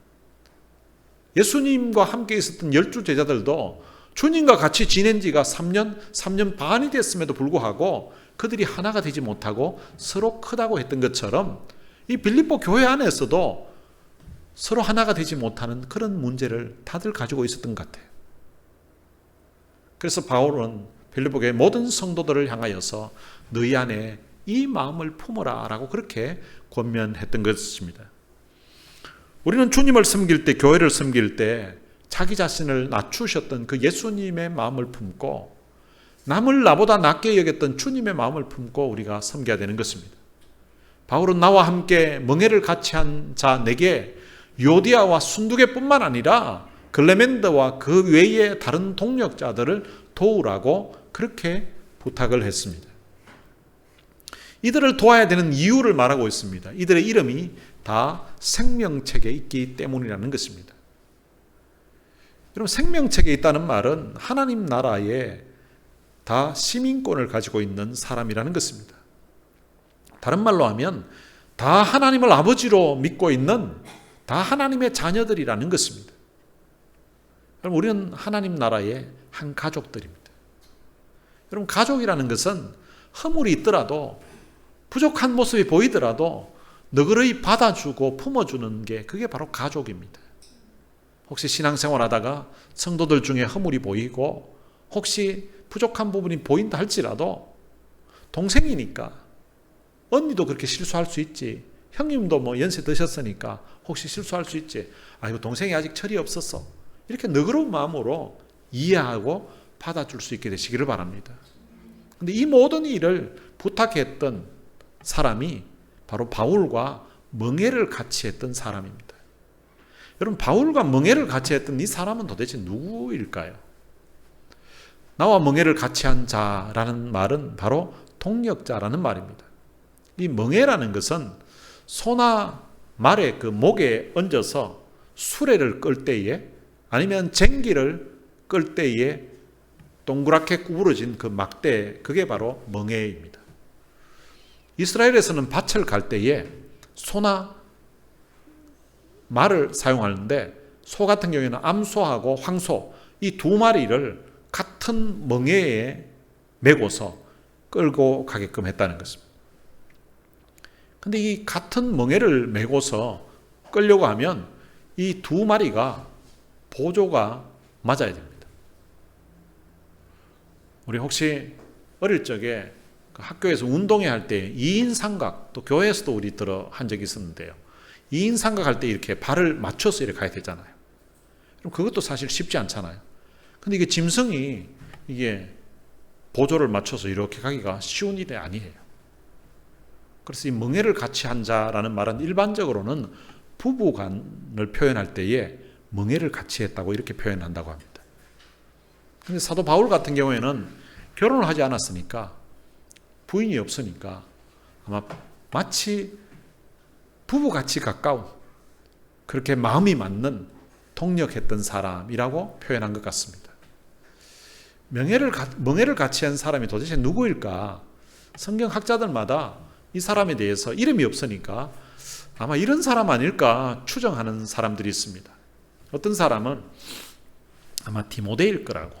예수님과 함께 있었던 12 제자들도 주님과 같이 지낸 지가 3년 반이 됐음에도 불구하고 그들이 하나가 되지 못하고 서로 크다고 했던 것처럼 이 빌립보 교회 안에서도 서로 하나가 되지 못하는 그런 문제를 다들 가지고 있었던 것 같아요. 그래서 바울은 빌립보 교회 모든 성도들을 향하여서 너희 안에 이 마음을 품어라 라고 그렇게 권면했던 것입니다. 우리는 주님을 섬길 때, 교회를 섬길 때 자기 자신을 낮추셨던 그 예수님의 마음을 품고 남을 나보다 낮게 여겼던 주님의 마음을 품고 우리가 섬겨야 되는 것입니다. 바울은 나와 함께 멍에를 같이 한 자 내게 요디아와 순두개뿐만 아니라 글레멘더와 그 외의 다른 동력자들을 도우라고 그렇게 부탁을 했습니다. 이들을 도와야 되는 이유를 말하고 있습니다. 이들의 이름이 다 생명책에 있기 때문이라는 것입니다. 여러분, 생명책에 있다는 말은 하나님 나라에 다 시민권을 가지고 있는 사람이라는 것입니다. 다른 말로 하면 다 하나님을 아버지로 믿고 있는 다 하나님의 자녀들이라는 것입니다. 여러분, 우리는 하나님 나라의 한 가족들입니다. 여러분, 가족이라는 것은 허물이 있더라도 부족한 모습이 보이더라도 너그러이 받아주고 품어주는 게 그게 바로 가족입니다. 혹시 신앙생활 하다가 성도들 중에 허물이 보이고 혹시 부족한 부분이 보인다 할지라도 동생이니까 언니도 그렇게 실수할 수 있지, 형님도 뭐 연세 드셨으니까 혹시 실수할 수 있지, 이거 동생이 아직 철이 없었어, 이렇게 너그러운 마음으로 이해하고 받아줄 수 있게 되시기를 바랍니다. 근데 이 모든 일을 부탁했던 사람이 바로 바울과 멍에를 같이 했던 사람입니다. 여러분, 바울과 멍에를 같이 했던 이 사람은 도대체 누구일까요? 나와 멍에를 같이 한 자라는 말은 바로 동역자라는 말입니다. 이 멍에라는 것은 소나 말의 그 목에 얹어서 수레를 끌 때에 아니면 쟁기를 끌 때에 동그랗게 구부러진 그 막대, 그게 바로 멍에입니다. 이스라엘에서는 밭을 갈 때에 소나 말을 사용하는데 소 같은 경우에는 암소하고 황소 이 두 마리를 같은 멍에에 메고서 끌고 가게끔 했다는 것입니다. 근데 이 같은 멍에를 메고서 끌려고 하면 이 두 마리가 보조가 맞아야 됩니다. 우리 혹시 어릴 적에 학교에서 운동회 할 때 2인 삼각, 또 교회에서도 우리 들어 한 적이 있었는데요. 2인 삼각 할 때 이렇게 발을 맞춰서 이렇게 가야 되잖아요. 그럼 그것도 사실 쉽지 않잖아요. 근데 이게 짐승이 이게 보조를 맞춰서 이렇게 가기가 쉬운 일이 아니에요. 그래서 이 멍에를 같이 한 자라는 말은 일반적으로는 부부간을 표현할 때에 멍에를 같이 했다고 이렇게 표현한다고 합니다. 근데 사도 바울 같은 경우에는 결혼을 하지 않았으니까, 부인이 없으니까 아마 마치 부부같이 가까운, 그렇게 마음이 맞는 동역했던 사람이라고 표현한 것 같습니다. 멍에를 같이 한 사람이 도대체 누구일까? 성경학자들마다 이 사람에 대해서 이름이 없으니까 아마 이런 사람 아닐까 추정하는 사람들이 있습니다. 어떤 사람은 아마 디모데일 거라고,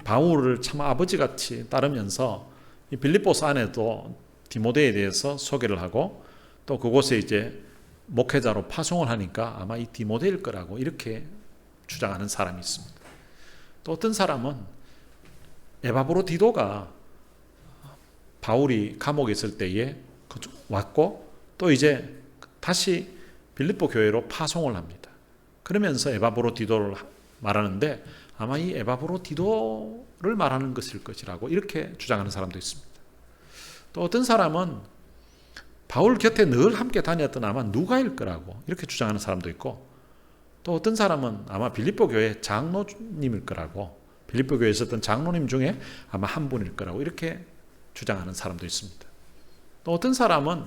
바울을 참 아버지같이 따르면서 이 빌립보서 안에도 디모데에 대해서 소개를 하고 또 그곳에 이제 목회자로 파송을 하니까 아마 이 디모데일 거라고 이렇게 주장하는 사람이 있습니다. 또 어떤 사람은 에바브로디도가 바울이 감옥에 있을 때에 왔고 또 이제 다시 빌립보 교회로 파송을 합니다. 그러면서 에바브로디도를 말하는데 아마 이 에바브로디도를 말하는 것일 것이라고 이렇게 주장하는 사람도 있습니다. 또 어떤 사람은 바울 곁에 늘 함께 다녔던 아마 누가일 거라고 이렇게 주장하는 사람도 있고, 또 어떤 사람은 아마 빌립보 교회 장로님일 거라고, 빌립보 교회에 있었던 장로님 중에 아마 한 분일 거라고 이렇게 주장하는 사람도 있습니다. 또 어떤 사람은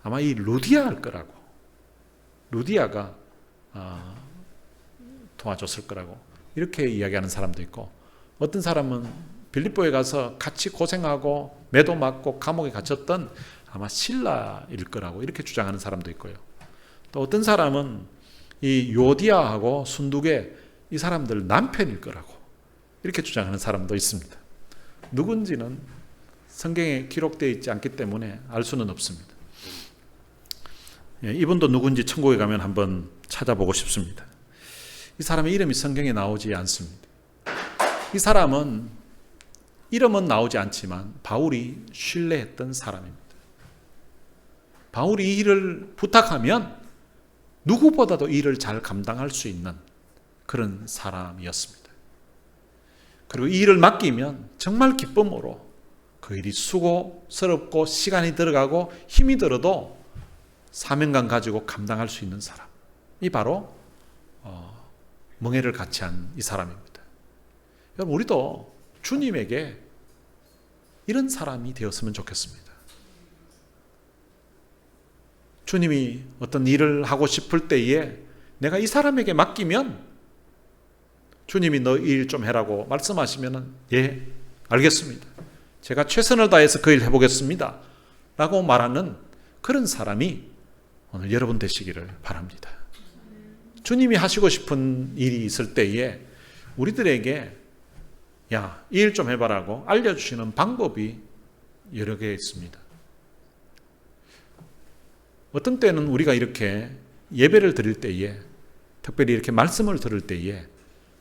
아마 이 루디아일 거라고, 루디아가 도와줬을 거라고 이렇게 이야기하는 사람도 있고, 어떤 사람은 빌립보에 가서 같이 고생하고 매도 맞고 감옥에 갇혔던 아마 실라일 거라고 이렇게 주장하는 사람도 있고요. 또 어떤 사람은 이 요디아하고 순두계 이 사람들 남편일 거라고 이렇게 주장하는 사람도 있습니다. 누군지는 성경에 기록되어 있지 않기 때문에 알 수는 없습니다. 이분도 누군지 천국에 가면 한번 찾아보고 싶습니다. 이 사람의 이름이 성경에 나오지 않습니다. 이 사람은 이름은 나오지 않지만 바울이 신뢰했던 사람입니다. 바울이 이 일을 부탁하면 누구보다도 이 일을 잘 감당할 수 있는 그런 사람이었습니다. 그리고 이 일을 맡기면 정말 기쁨으로 그 일이 수고스럽고 시간이 들어가고 힘이 들어도 사명감 가지고 감당할 수 있는 사람이 바로 멍에를 같이 한 이 사람입니다. 여러분, 우리도 주님에게 이런 사람이 되었으면 좋겠습니다. 주님이 어떤 일을 하고 싶을 때에 내가 이 사람에게 맡기면 주님이 너 일 좀 해라고 말씀하시면은 예, 알겠습니다. 제가 최선을 다해서 그 일 해보겠습니다. 라고 말하는 그런 사람이 오늘 여러분 되시기를 바랍니다. 주님이 하시고 싶은 일이 있을 때에 우리들에게 야, 이 일 좀 해봐라고 알려주시는 방법이 여러 개 있습니다. 어떤 때는 우리가 이렇게 예배를 드릴 때에, 특별히 이렇게 말씀을 들을 때에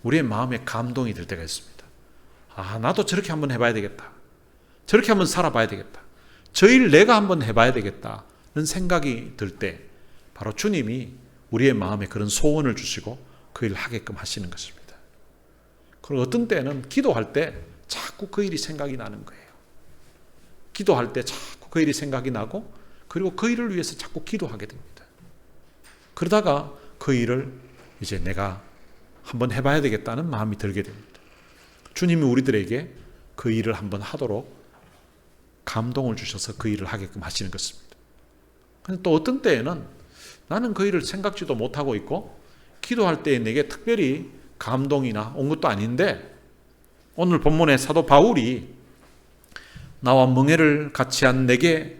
우리의 마음에 감동이 들 때가 있습니다. 아, 나도 저렇게 한번 해봐야 되겠다. 저렇게 한번 살아봐야 되겠다. 저 일 내가 한번 해봐야 되겠다는 생각이 들 때 바로 주님이 우리의 마음에 그런 소원을 주시고 그 일을 하게끔 하시는 것입니다. 그리고 어떤 때는 기도할 때 자꾸 그 일이 생각이 나는 거예요. 기도할 때 자꾸 그 일이 생각이 나고 그리고 그 일을 위해서 자꾸 기도하게 됩니다. 그러다가 그 일을 이제 내가 한번 해봐야 되겠다는 마음이 들게 됩니다. 주님이 우리들에게 그 일을 한번 하도록 감동을 주셔서 그 일을 하게끔 하시는 것입니다. 근데 또 어떤 때에는 나는 그 일을 생각지도 못하고 있고 기도할 때에 내게 특별히 감동이나 온 것도 아닌데 오늘 본문의 사도 바울이 나와 멍에를 같이 한 내게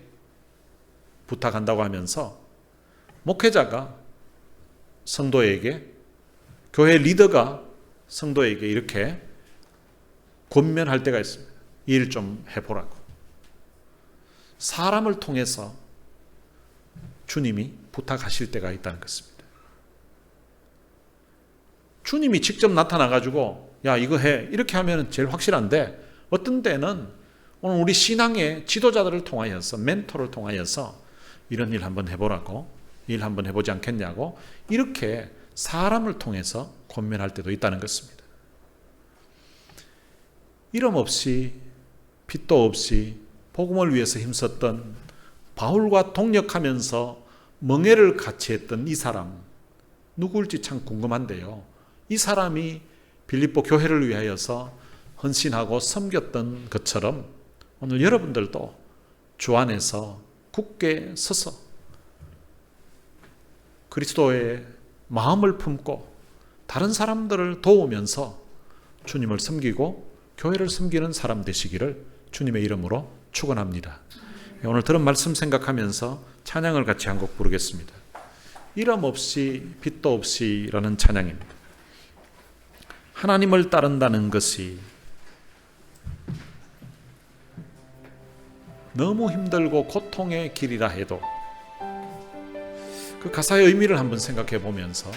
부탁한다고 하면서 목회자가 성도에게, 교회 리더가 성도에게 이렇게 권면할 때가 있습니다. 이 일 좀 해보라고. 사람을 통해서 주님이 부탁하실 때가 있다는 것입니다. 주님이 직접 나타나가지고 야 이거 해 이렇게 하면 제일 확실한데 어떤 때는 오늘 우리 신앙의 지도자들을 통하여서 멘토를 통하여서 이런 일 한번 해보라고, 일 한번 해보지 않겠냐고 이렇게 사람을 통해서 권면할 때도 있다는 것입니다. 이름 없이 빚도 없이 복음을 위해서 힘썼던 바울과 동역하면서 멍에를 같이 했던 이 사람 누구일지 참 궁금한데요. 이 사람이 빌립보 교회를 위하여서 헌신하고 섬겼던 것처럼 오늘 여러분들도 주 안에서 굳게 서서 그리스도의 마음을 품고 다른 사람들을 도우면서 주님을 섬기고 교회를 섬기는 사람 되시기를 주님의 이름으로 축원합니다. 오늘 들은 말씀 생각하면서 찬양을 같이 한 곡 부르겠습니다. 이름 없이 빛도 없이라는 찬양입니다. 하나님을 따른다는 것이 너무 힘들고 고통의 길이라 해도 그 가사의 의미를 한번 생각해 보면서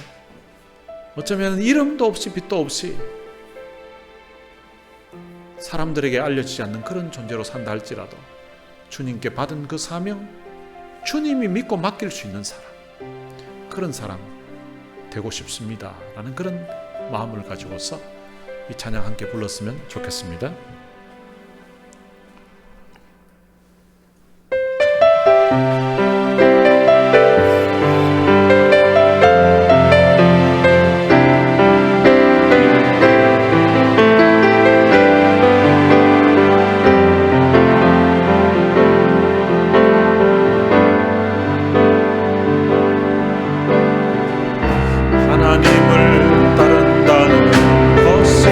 어쩌면 이름도 없이 빛도 없이 사람들에게 알려지지 않는 그런 존재로 산다 할지라도 주님께 받은 그 사명, 주님이 믿고 맡길 수 있는 사람, 그런 사람 되고 싶습니다 라는 그런 마음을 가지고서 이 찬양 함께 불렀으면 좋겠습니다. 하나님을 따른다는 것이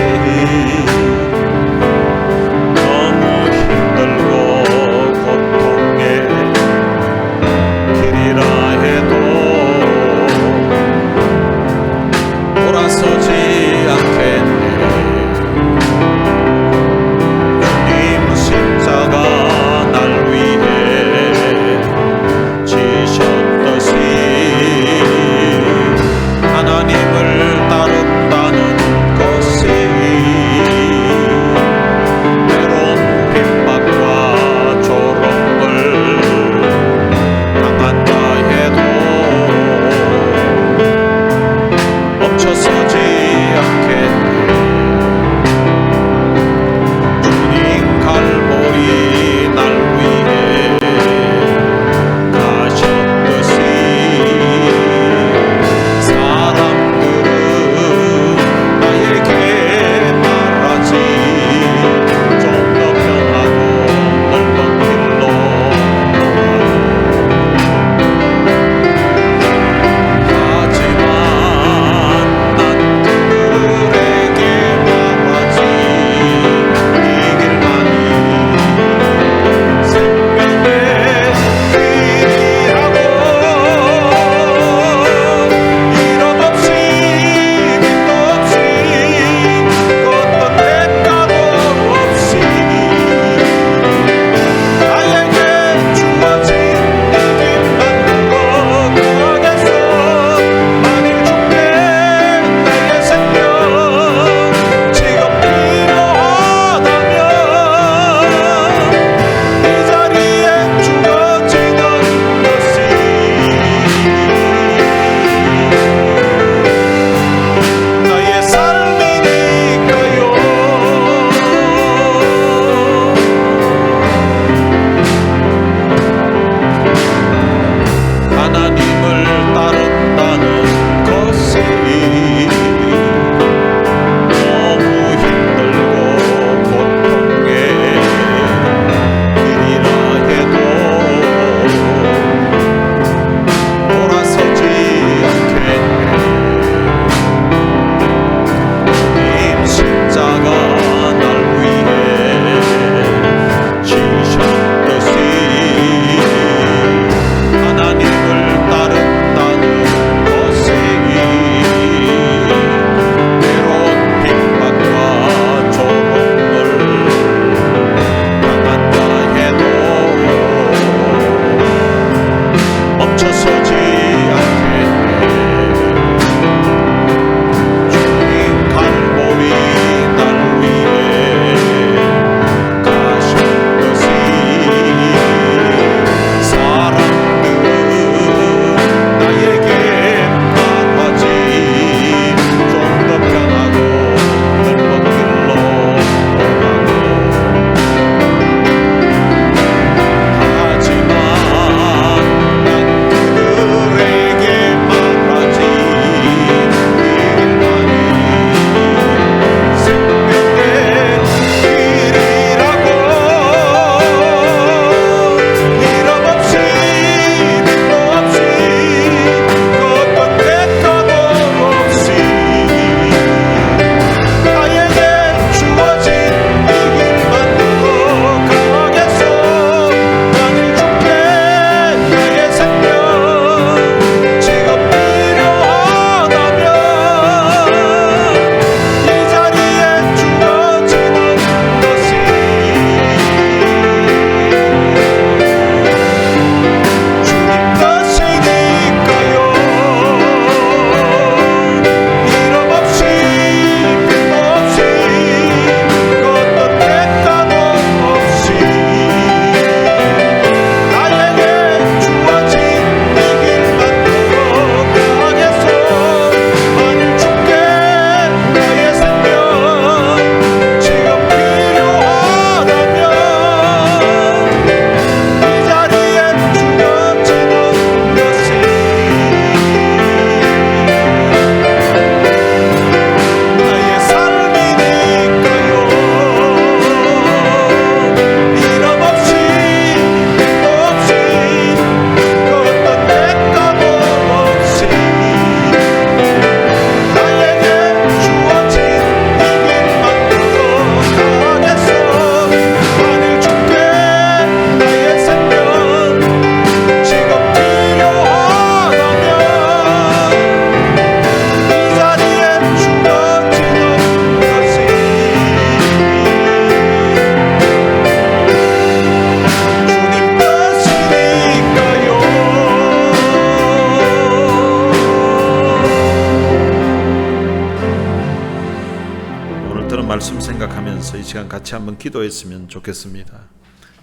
들은 말씀 생각하면서 이 시간 같이 한번 기도했으면 좋겠습니다.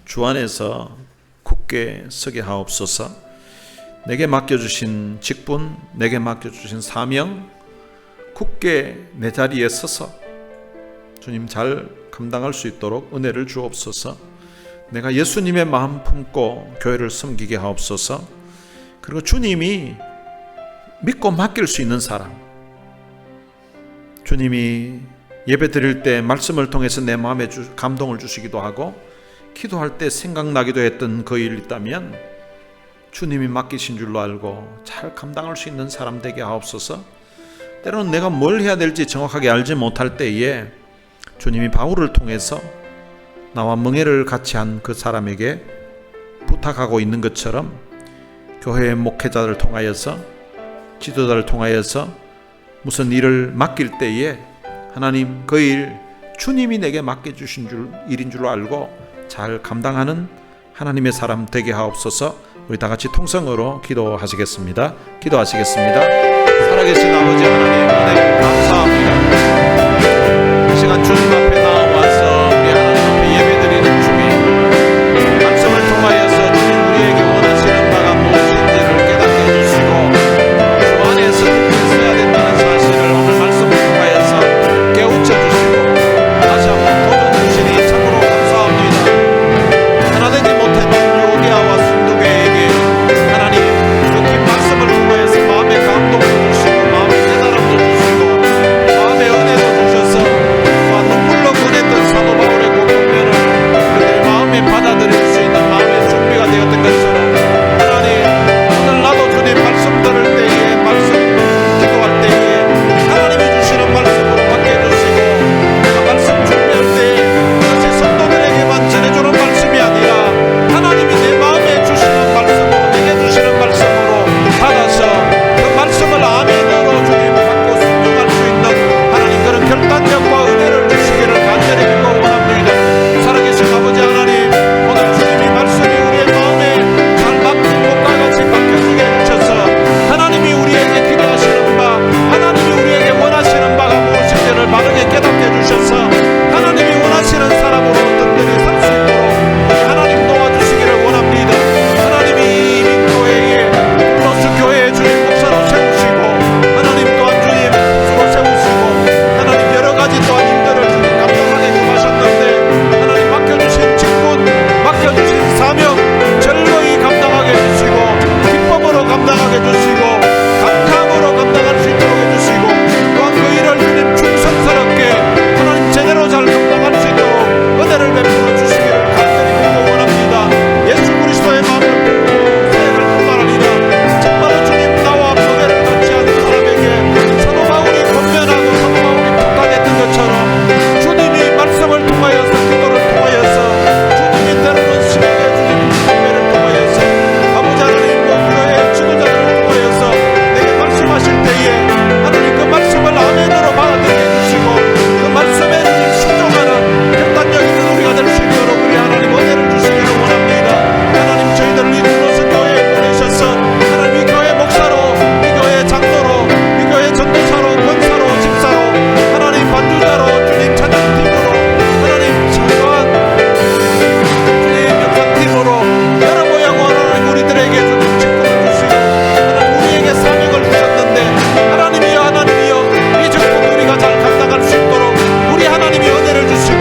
주 안에서 굳게 서게 하옵소서. 내게 맡겨주신 직분, 내게 맡겨주신 사명, 굳게 내 자리에 서서 주님 잘 감당할 수 있도록 은혜를 주옵소서. 내가 예수님의 마음 품고 교회를 섬기게 하옵소서. 그리고 주님이 믿고 맡길 수 있는 사람, 주님이 예배 드릴 때 말씀을 통해서 내 마음에 감동을 주시기도 하고 기도할 때 생각나기도 했던 그 일 있다면 주님이 맡기신 줄로 알고 잘 감당할 수 있는 사람 되게 하옵소서. 때로는 내가 뭘 해야 될지 정확하게 알지 못할 때에 주님이 바울을 통해서 나와 멍에를 같이 한 그 사람에게 부탁하고 있는 것처럼 교회의 목회자를 통하여서, 지도자를 통하여서 무슨 일을 맡길 때에 하나님 그 일 주님이 내게 맡겨주신 일인 줄 알고 잘 감당하는 하나님의 사람 되게 하옵소서. 우리 다 같이 통성으로 기도하시겠습니다. 기도하시겠습니다. 살아계신 아버지 하나님, 은혜 감사합니다. 이 시간 주님 앞에 나와서 우리 하나님 앞에 예배드리는 중에 말씀을 통하여서 주님 우리에게 원하시는 바가 무엇인지를 깨닫게 해주시고 주 안에서 굳게 서야 된다는 사실을 오늘 말씀을 통하여서 깨우쳐 주시고 다시 한번 도전 주시니 참으로 감사합니다. 하나 되지 못했던 요디아와 순두개에게 하나님 그 긴 말씀을 통하여서 마음의 감동도 주시고 마음의 깨달음도 주시고 마음의 은혜도 주셔서 눈물로 보냈던 사도 바울의 그 권면을 그들의 마음에 받아들일 수 있는 마음의 준비가 되었던 것처럼 하나님 오늘 나도 주님 말씀 들을 때에 말씀 기도할 때에 하나님이 주시는 말씀으로 맡겨주시고 내가 말씀 준비할 때에 그것이 성도들에게만 전해주는 말씀이 아니라 하나님이 내 마음에 주시는 말씀으로 내게 주시는 말씀으로 받아서 그 말씀을 아멘으로 주님 받고 순종할 수 있는 하나님 그런 결단력과 은혜를 주시기를 간절히 빌고 원합니다. 살아계신 아버지 하나님, 오늘 주님이 말씀이 우리의 마음에 잘 막힌 것과 같이 맡겨주게 해주셔서 하나님이 우리에게 기도하시는 바, 하나님이 우리에게 원하시는 바가 무엇인지를 바르게 깨닫게 해주셔서 하나님이 원하시는 사람으로 든든히 살 수 있도록 하나님 도와주시기를 원합니다. 하나님이 이 교회에 플러스 교회에 주님 목사로 세우시고 하나님 또한 주님 수로 세우시고 하나님 여러 가지 또한 일들을 주님 감당하게 하셨는데 하나님 맡겨주신 직분, 맡겨주신 사명 즐거이 감당하게 해주시고 기쁨으로 감당하게 해주시고 감사함으로 감당할 수 있도록 해주시고 또한 그 일을 주님 충성스럽게 하나님 제대로 잘 감당할 수 있도록 은혜를 베풀어 주시기를 간절히 빌고 원합니다. 예수 그리스도의 마음을 품고 사역을 뿐만 아니라 정말로 주님 나와 교회를 같이 하는 사람에게 사도 바울이 권면하고 사도 바울이 부탁했던 것처럼 주님이 말씀을 통하여서 기도를 통하여서 주님이 때로는 심하게 주님 권면을 통하여서 아버지 하나님 목표의 지도자들을 통하여서 내게 말씀하실 때에 하나님 그 말씀을 아멘으로 받아들게 해주시고 그 말씀에 주님 순종하는 결단력 있는 우리가 될 수 있도록 우리 하나님 은혜를 주시기를 원합니다. 하나님 저희들을 이 플러스 교회에 보내셔서 하나님 이 교회 목사로, 이 교회 장로로, 이 교회 전도사로, 권사로, 집사로, 하나님 반주자로, 주님 찬양팀으로, 하나님 참여한 주님 영상팀으로 여러 모양으로 하나님 우리들에게 주님 직분을 주시고 하나님 우리에게 사명을 주셨는데 하나님이여 하나님이여 이 직분 우리가 잘 감당할 수 있도록 우리 하나님이 은혜를 주시고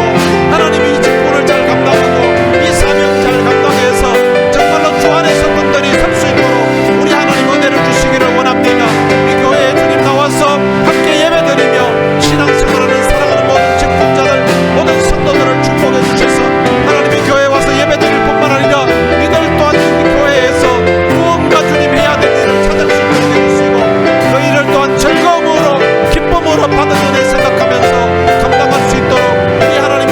하나님이 이 직분을 잘 감당하고 이 사명 잘 감당해서 정말로 주 안에서 분들이 설 수 있도록 우리 하나님 은혜를 주시기를 원합니다. 이 교회에 주님 나와서 함께 예배드리며 신앙생활하는 사랑하는 모든 직분자들 모든 성도들을 축복해 주셔서 하나님이 교회에 와서 예배드릴 뿐만 아니라 이들 또한 우리 교회에서 무언가 주님 해야 될 일을 찾을 수 있도록 해주시고 그 일을 또한 즐거움으로 기쁨으로 받은 은혜 생각하면서 감당할 수 있도록 우리 하나님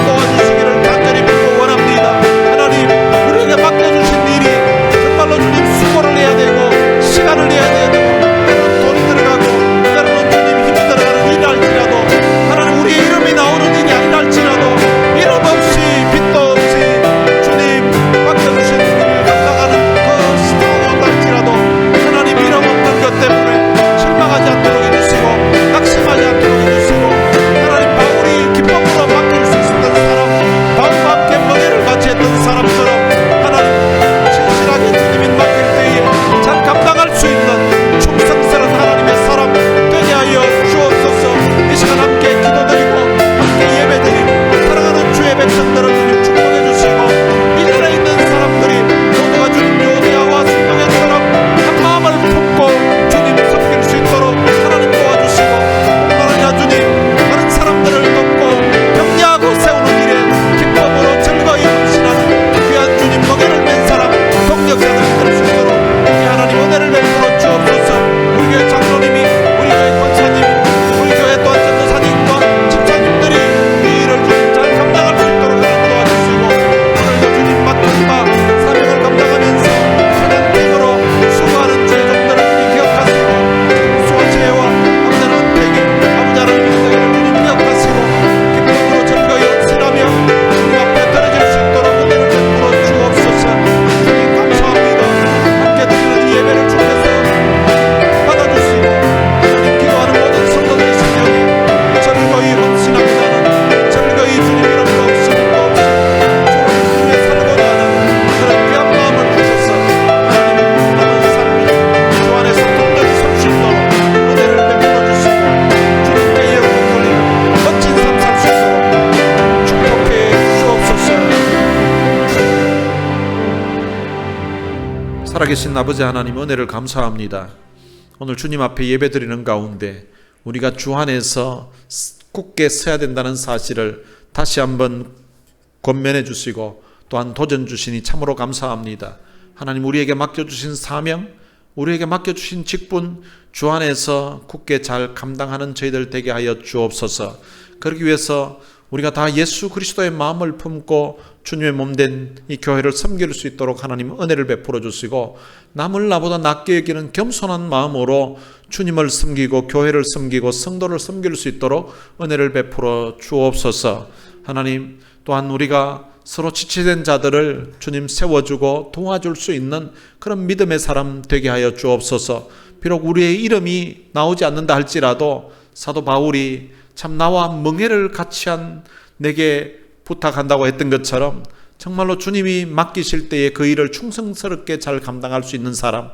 살아계신 아버지 하나님, 은혜를 감사합니다. 오늘 주님 앞에 예배드리는 가운데 우리가 주 안에서 굳게 서야 된다는 사실을 다시 한번 권면해 주시고 또한 도전 주시니 참으로 감사합니다. 하나님, 우리에게 맡겨주신 사명, 우리에게 맡겨주신 직분, 주 안에서 굳게 잘 감당하는 저희들 되게 하여 주옵소서. 그러기 위해서 우리가 다 예수 그리스도의 마음을 품고 주님의 몸된 이 교회를 섬길 수 있도록 하나님 은혜를 베풀어 주시고, 남을 나보다 낫게 여기는 겸손한 마음으로 주님을 섬기고 교회를 섬기고 성도를 섬길 수 있도록 은혜를 베풀어 주옵소서. 하나님, 또한 우리가 서로 지체된 자들을 주님 세워주고 도와줄 수 있는 그런 믿음의 사람 되게 하여 주옵소서. 비록 우리의 이름이 나오지 않는다 할지라도 사도 바울이 참 나와 멍에를 같이 한 내게 부탁한다고 했던 것처럼 정말로 주님이 맡기실 때에 그 일을 충성스럽게 잘 감당할 수 있는 사람,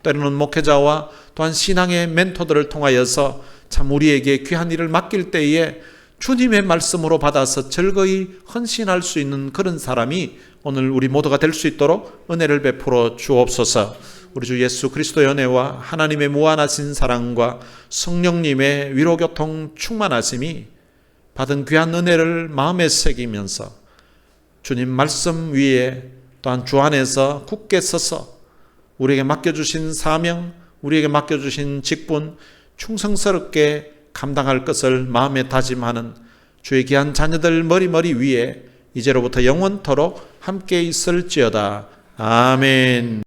때로는 목회자와 또한 신앙의 멘토들을 통하여서 참 우리에게 귀한 일을 맡길 때에 주님의 말씀으로 받아서 즐거이 헌신할 수 있는 그런 사람이 오늘 우리 모두가 될 수 있도록 은혜를 베풀어 주옵소서. 우리 주 예수 그리스도의 은혜와 하나님의 무한하신 사랑과 성령님의 위로교통 충만하심이 받은 귀한 은혜를 마음에 새기면서 주님 말씀 위에 또한 주 안에서 굳게 서서 우리에게 맡겨주신 사명, 우리에게 맡겨주신 직분 충성스럽게 감당할 것을 마음에 다짐하는 주의 귀한 자녀들 머리 위에 이제로부터 영원토록 함께 있을지어다. 아멘.